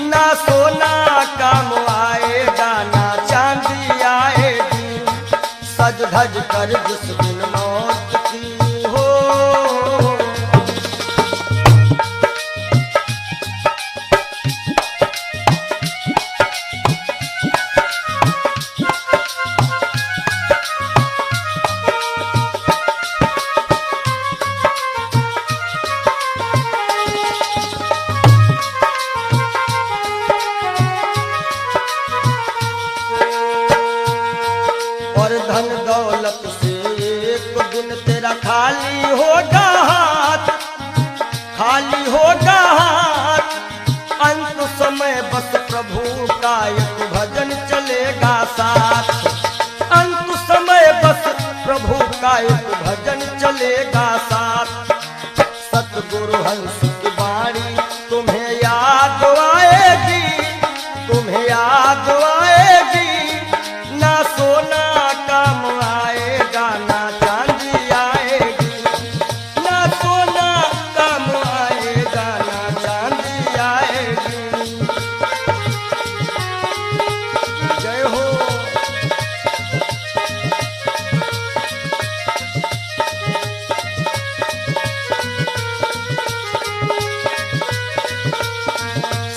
ना सोना काम आएगा ना चांदी आएगी, सज धज कर जिस दिन मौत की हो। धन दौलत से एक दिन तेरा खाली होगा हाथ, खाली होगा हाथ। अंत समय बस प्रभु का एक भजन चलेगा साथ, अंत समय बस प्रभु का एक भजन चलेगा साथ। सतगुरु हंस की वाणी तुम्हें याद आएगी, तुम्हें याद आएगी। ना सोना काम आएगा ना चांदी आएगी, ना सोना काम आएगा ना चांदी आएगी। जय हो।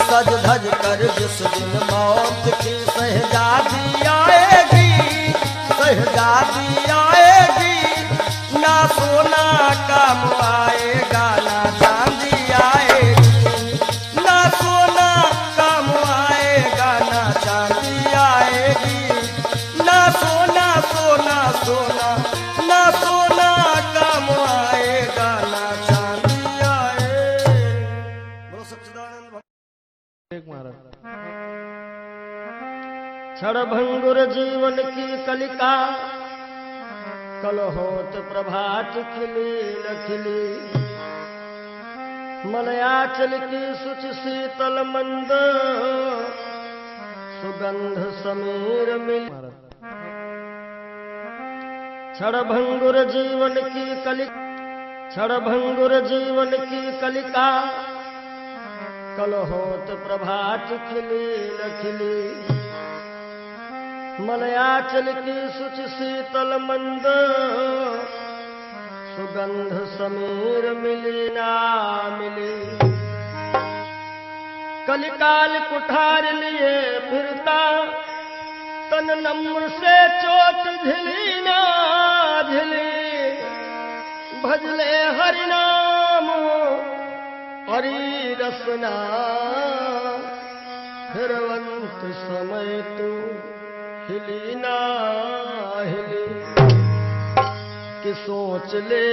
सज धज कर जिस दिन मौत की शहजादी आएगी, शहजादी आएगी। ना सोना काम आएगा ना चांदी आएगी, ना सोना काम आएगा ना चांदी आएगी। ना सोना सोना सोना, ना सोना काम आएगा ना चांदी आएगी। बोलो सच्चिदानंद क्षण भंगुर जीवन की कलिका, कल होत प्रभात खिली न खिली। मलयाचल की सुच शीतल मंद, सुगंध समीर मिल। क्षण भंगुर जीवन की कलिका, क्षण भंगुर जीवन की कलिका, कल होत प्रभात खिली न खिली। मलयाचल की सुच शीतल मंद, सुगंध समीर मिली ना मिली। कलिकाल कुठार लिए फिरता, तन नम्र से चोट झिली ना झिली। भजले हरि नाम हरि रसना, फिरवंत समय तू हिली ना हिली। कि सोच ले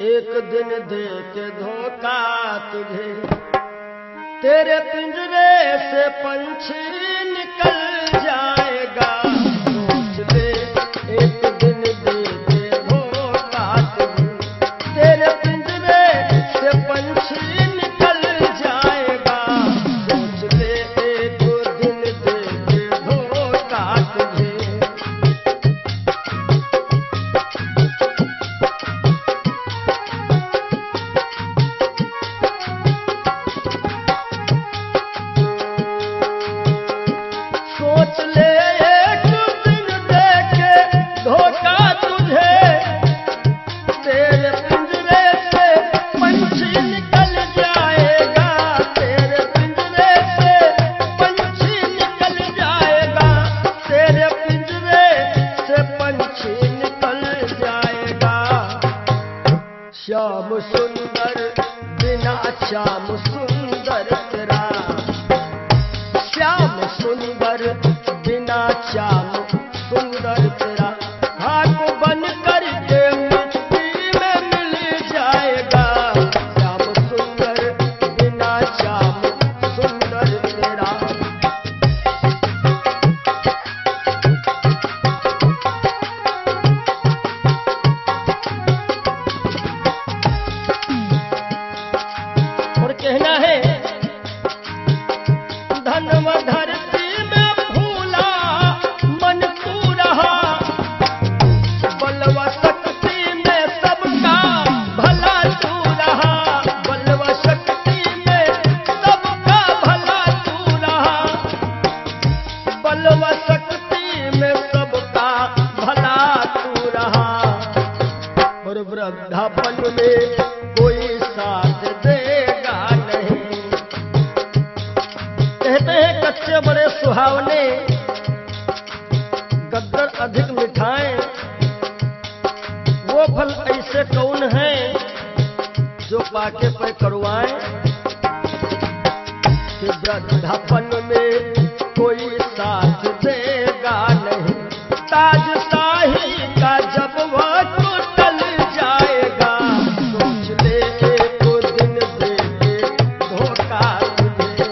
एक दिन दे के धोखा तुझे, तेरे पिंजरे से पंछी निकल जाएगा। सोच ले एक दिन दे के धोखा तुझे, तेरे पिंजरे से पंछी निकल जाएगा। सोच ले एक दिन दे के धोखा तुझे। कहना है धनव धरती में फूला मन तू रहा, बलवा शक्ति में सबका भला तू रहा, बलवा शक्ति में सबका भला तू रहा, बलवा शक्ति में सबका भला तू रहा। और वृद्धापन में कोई साथ देगा नहीं। कहते हैं कच्चे बड़े सुहावने, गद्दर अधिक मिठाएं, वो फल ऐसे कौन हैं जो पाके पे करुआएं। कि वृद्धापन में कोई साथ देगा नहीं, ताज शाही का जब वह टूटल जाएगा, सोच ले एक दिन दे के धोखा तुझे।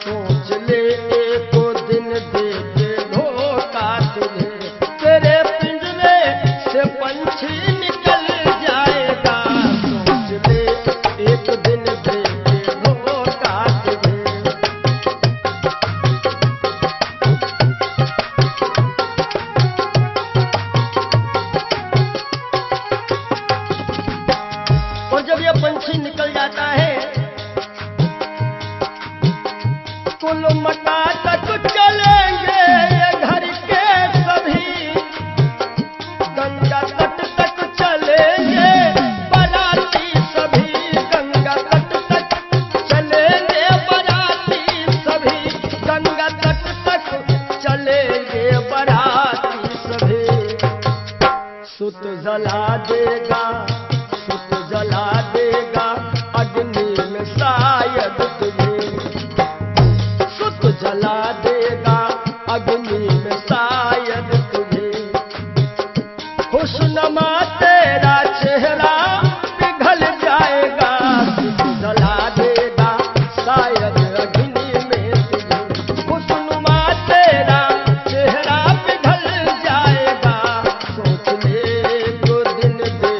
सोच ले एक दिन दे के धोखा तुझे, तेरे पिंजरे से पंछी निकल जाएगा, सोच ले एक दिन दे के धोखा तुझे। और जब ये पंछी निकल जाता है, कुल मटा तक चलेंगे ये घर के सभी, गंगा तट तक चलेंगे बाराती सभी, गंगा तट तक चलेंगे बाराती सभी, गंगा तट तक चलेंगे बाराती सभी। सुत जला देगा, सुत जला देगा अग्नि में शायद तुझे, सुत जला देगा अग्नि में शायद तुझे। खुशनुमा तेरा चेहरा पिघल जाएगा, सुत जला देगा शायद अग्नि में तुझे। खुशनुमा तेरा चेहरा पिघल जाएगा, सोच ले जो दिन दे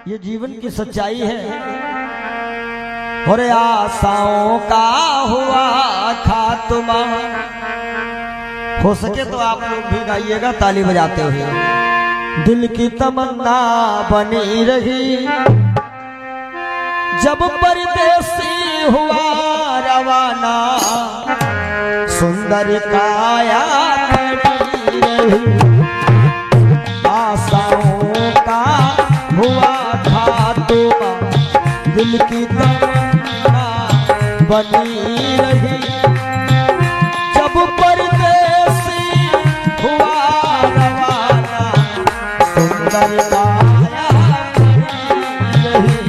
ये जीवन की सच्चाई है। और आशाओं का हुआ खात्मा। हो सके तो आप लोग भी गाइएगा ताली बजाते हुए। दिल की तमन्ना बनी रही जब परदेसी हुआ रवाना, सुंदर काया खड़ी रही। आशाओं का हुआ खात्मा, दिल की तमन्ना बनी रही जब परदेसी हुआ रवाना, सुंदर काया खड़ी रही।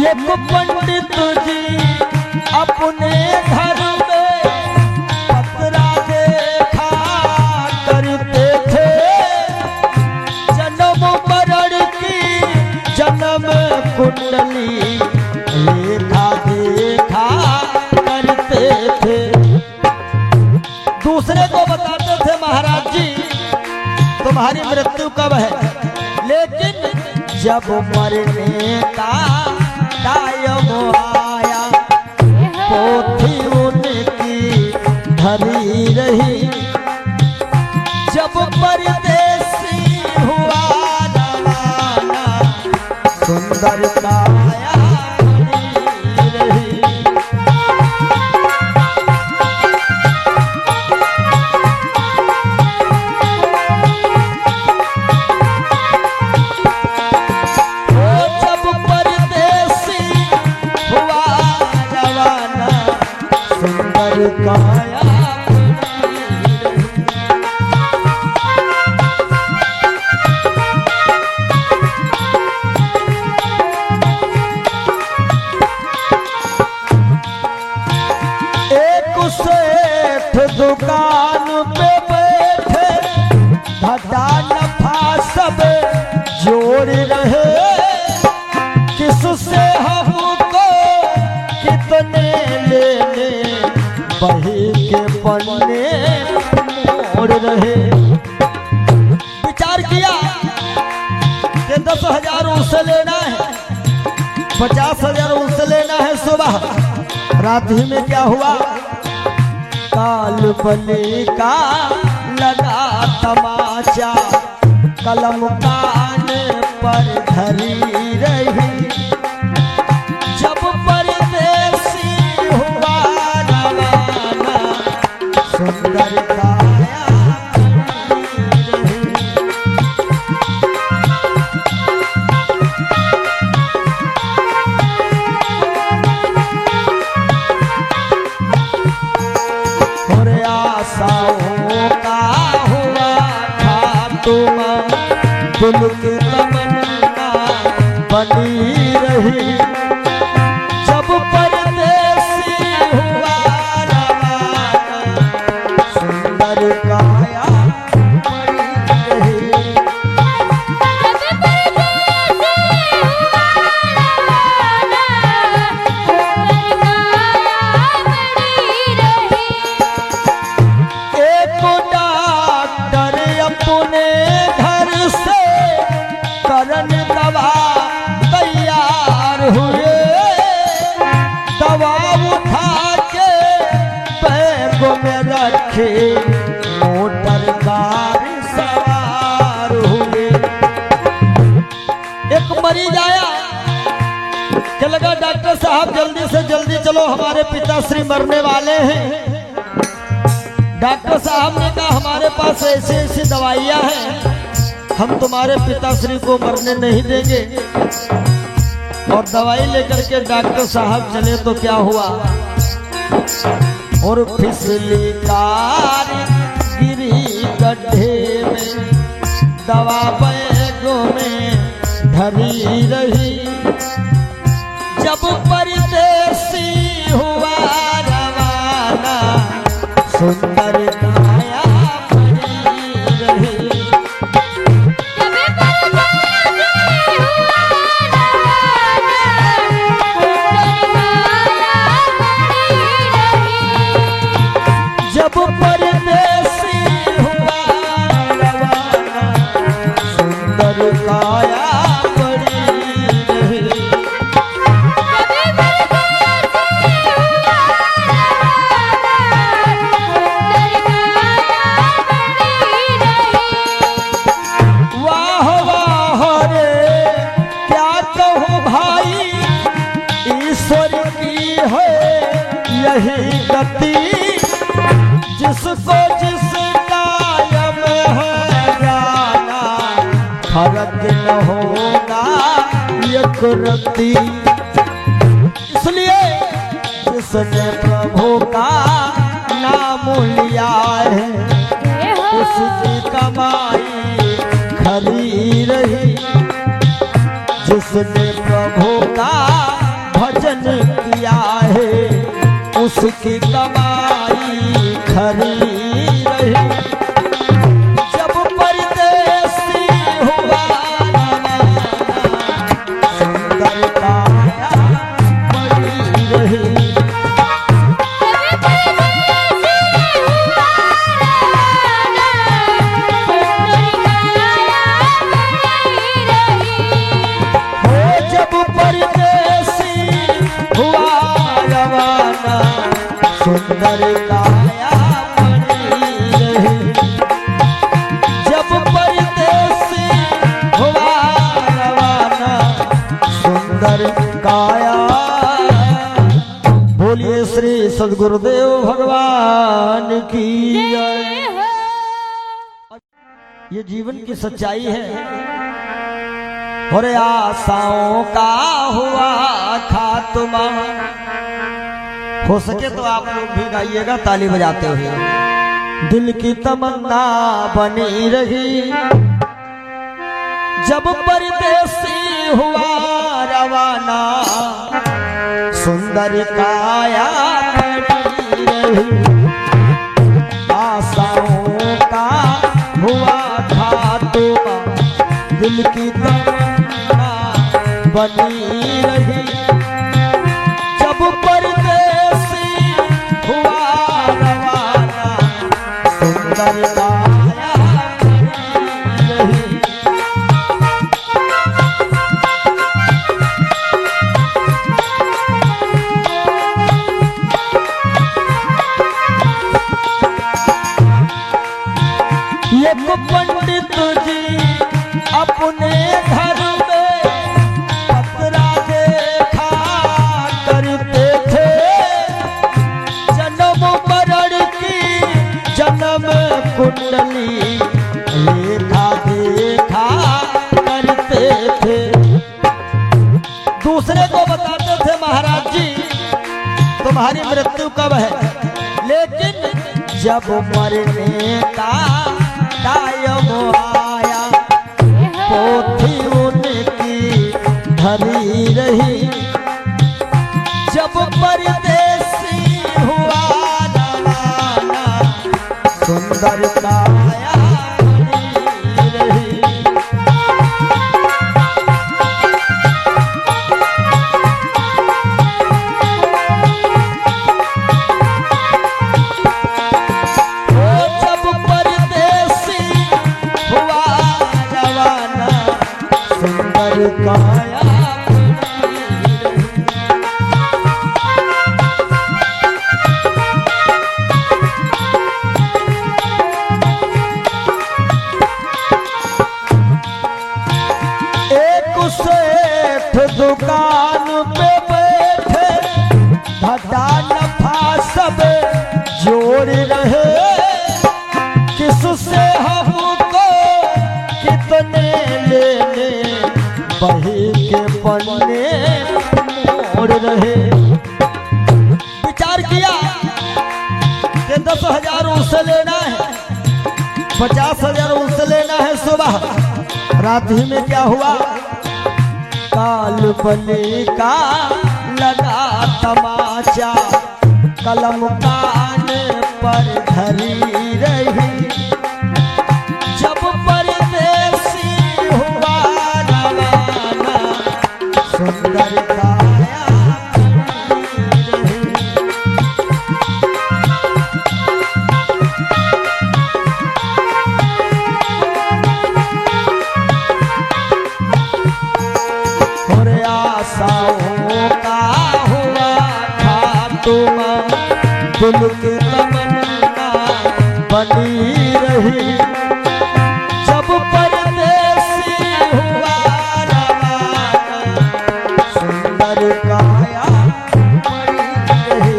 एक पंडित जी अपने घर में पतरा देखा करते थे, जन्म मरण की जन्म कुंडली लेखा देखा करते थे। दूसरे को बताते थे महाराज जी तुम्हारी मृत्यु कब है, लेकिन जब मरने का टाइम आया पोथी उनकी धरी रही। जब परदेसी हुआ रवाना, सुंदर काया खड़ी रही। काया एक सेठ दुकान पे बैठे, घाटा नफा सब जोड़ रहे। किससे हमको कितने लेने, बही के पन्ने मोड़ रहे। विचार किया कि 10,000 उससे लेना है, 50,000 उससे लेना है। सुबह रात ही में क्या हुआ, काल बली का लगा तमाचा, कलम कान पर धरी रही। जब परदेसी हुआ रवाना, सुंदर काया खड़ी रही। और आशाओं का हुआ खात्मा, दिल की तमन्ना बनी रही जब परदेसी हुआ रवाना, सुंदर काया खड़ी रही। एक डॉक्टर अपने घर से करन दवा तैयार हुए। दवा उठा के बैग में रखे, मोटर कार सवार हुए। एक मरीज आया, क्या लगा डॉक्टर साहब जल्दी से जल्दी चलो, हमारे पिताश्री मरने वाले हैं। डॉक्टर साहब ने कहा हमारे पास ऐसी ऐसी दवाइयां हैं, हम तुम्हारे पिताश्री को मरने नहीं देंगे। और दवाई लेकर के डॉक्टर साहब चले तो क्या हुआ, और फिसली कार गिरी गड्ढे में, दवा बैगों में धरी रही। जब परदेसी हुआ रवाना, सुंदर काया खड़ी रही। रही गति, जिसको जिस कायम है जाना, फर्क न होगा एक रत्ती। इसलिए जिसने प्रभु का नाम लिया है, उसकी कमाई खरी रही। जिसने प्रभु का भजन किया है, उसकी कमाई खरी रही। जब परदेसी हुआ सुंदर काया बड़ी रही। सुंदर काया बनी रही। जब परदेसी हुआ रवाना, सुंदर काया। बोलिए श्री सद्गुरुदेव भगवान की जय। ये जीवन की सच्चाई है। और आशाओं का हुआ खात्मा। हो सके तो आप लोग भी गाइएगा ताली बजाते हुए। दिल की तमन्ना बनी रही, जब परदेसी हुआ रवाना, सुंदर काया बनी रही। आशाओं का हुआ खात्मा, दिल की तमन्ना बनी रही। जब परदेसी हुआ रवाना, सुंदर काया बनी रही। एक पंडित जी अपने घर में पतरा देखा करते थे। जन्म मरण की जन्म कुंडली लेखा देखा करते थे। दूसरे को बताते थे महाराज जी तुम्हारी मृत्यु कब है, लेकिन जब मरने का टाइम आया, पोथी उनकी धरी रही। जब परदेसी हुआ रवाना, सुंदर काया बनी रही। जब परदेसी हुआ रवाना, सुंदर काया दुकान पे बैठे, घाटा नफा सब जोड़ रहे। किससे हमको कितने लेने, बही के पन्ने मोड़ रहे। विचार किया कि 10,000 उससे लेना है, 50,000 उससे लेना है। सुबह रात ही में क्या हुआ, काल बने का लगा तमाचा, कलम कान पर धरी रही। जब परदेसी हुआ रवाना, सुंदर काया बनी रही। आशाओं का हुआ खात्मा, दिल की तमन्ना बनी रही। जब परदेसी हुआ रवाना, सुंदर काया बनी रही।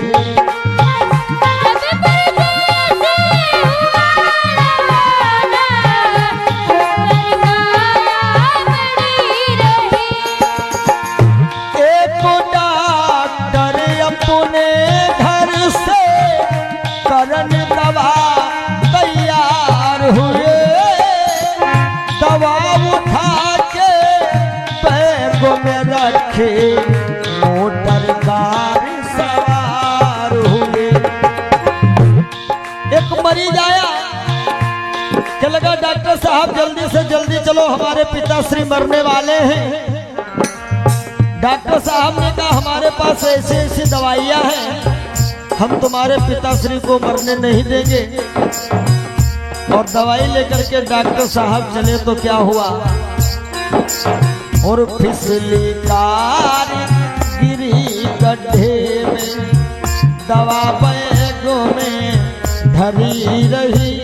बैठे मोटर कार सवार हुए। एक मरीज आया, क्या लगा डॉक्टर साहब जल्दी से जल्दी चलो हमारे पिताश्री मरने वाले हैं। डॉक्टर साहब ने कहा हमारे पास ऐसी ऐसी दवाइयां हैं, हम तुम्हारे पिताश्री को मरने नहीं देंगे। और दवाई लेकर के डॉक्टर साहब चले तो क्या हुआ, और फिसली कार गिरी गड्ढे में, दवा बैगों में धरी रही।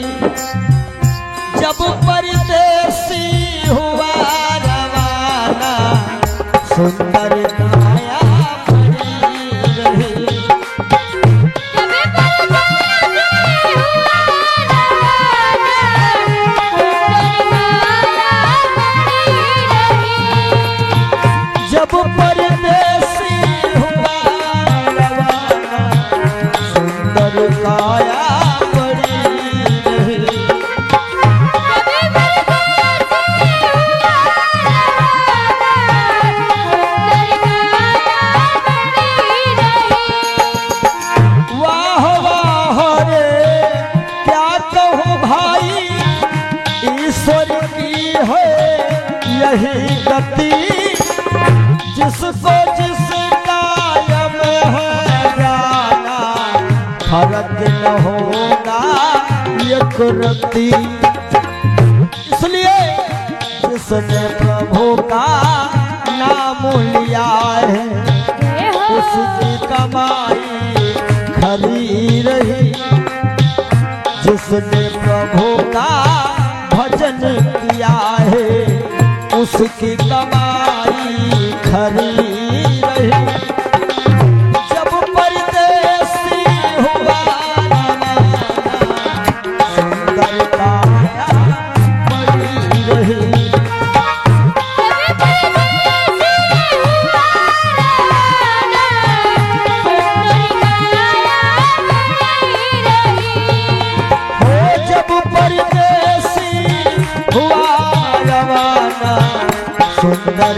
जब परदेसी हुआ रवाना, सुंदर काया पड़ी रही। जब परदेसी हुआ रवाना, सुंदर काया पड़ी रही। वाह वाह रे क्या कहूँ भाई, ईश्वर की है यही गति। जिसको जिस कायम है जाना, फर्क न होगा एक रत्ती। इसलिए जिसने प्रभु का नाम लिया है, उसकी कमाई खरी रही। जिसने प्रभु का भजन किया है, उसकी कमाई खरी रही। जब परदेसी हुआ रवाना, सुंदर काया पड़ी रही। जब परदेसी हुआ रवाना, सुंदर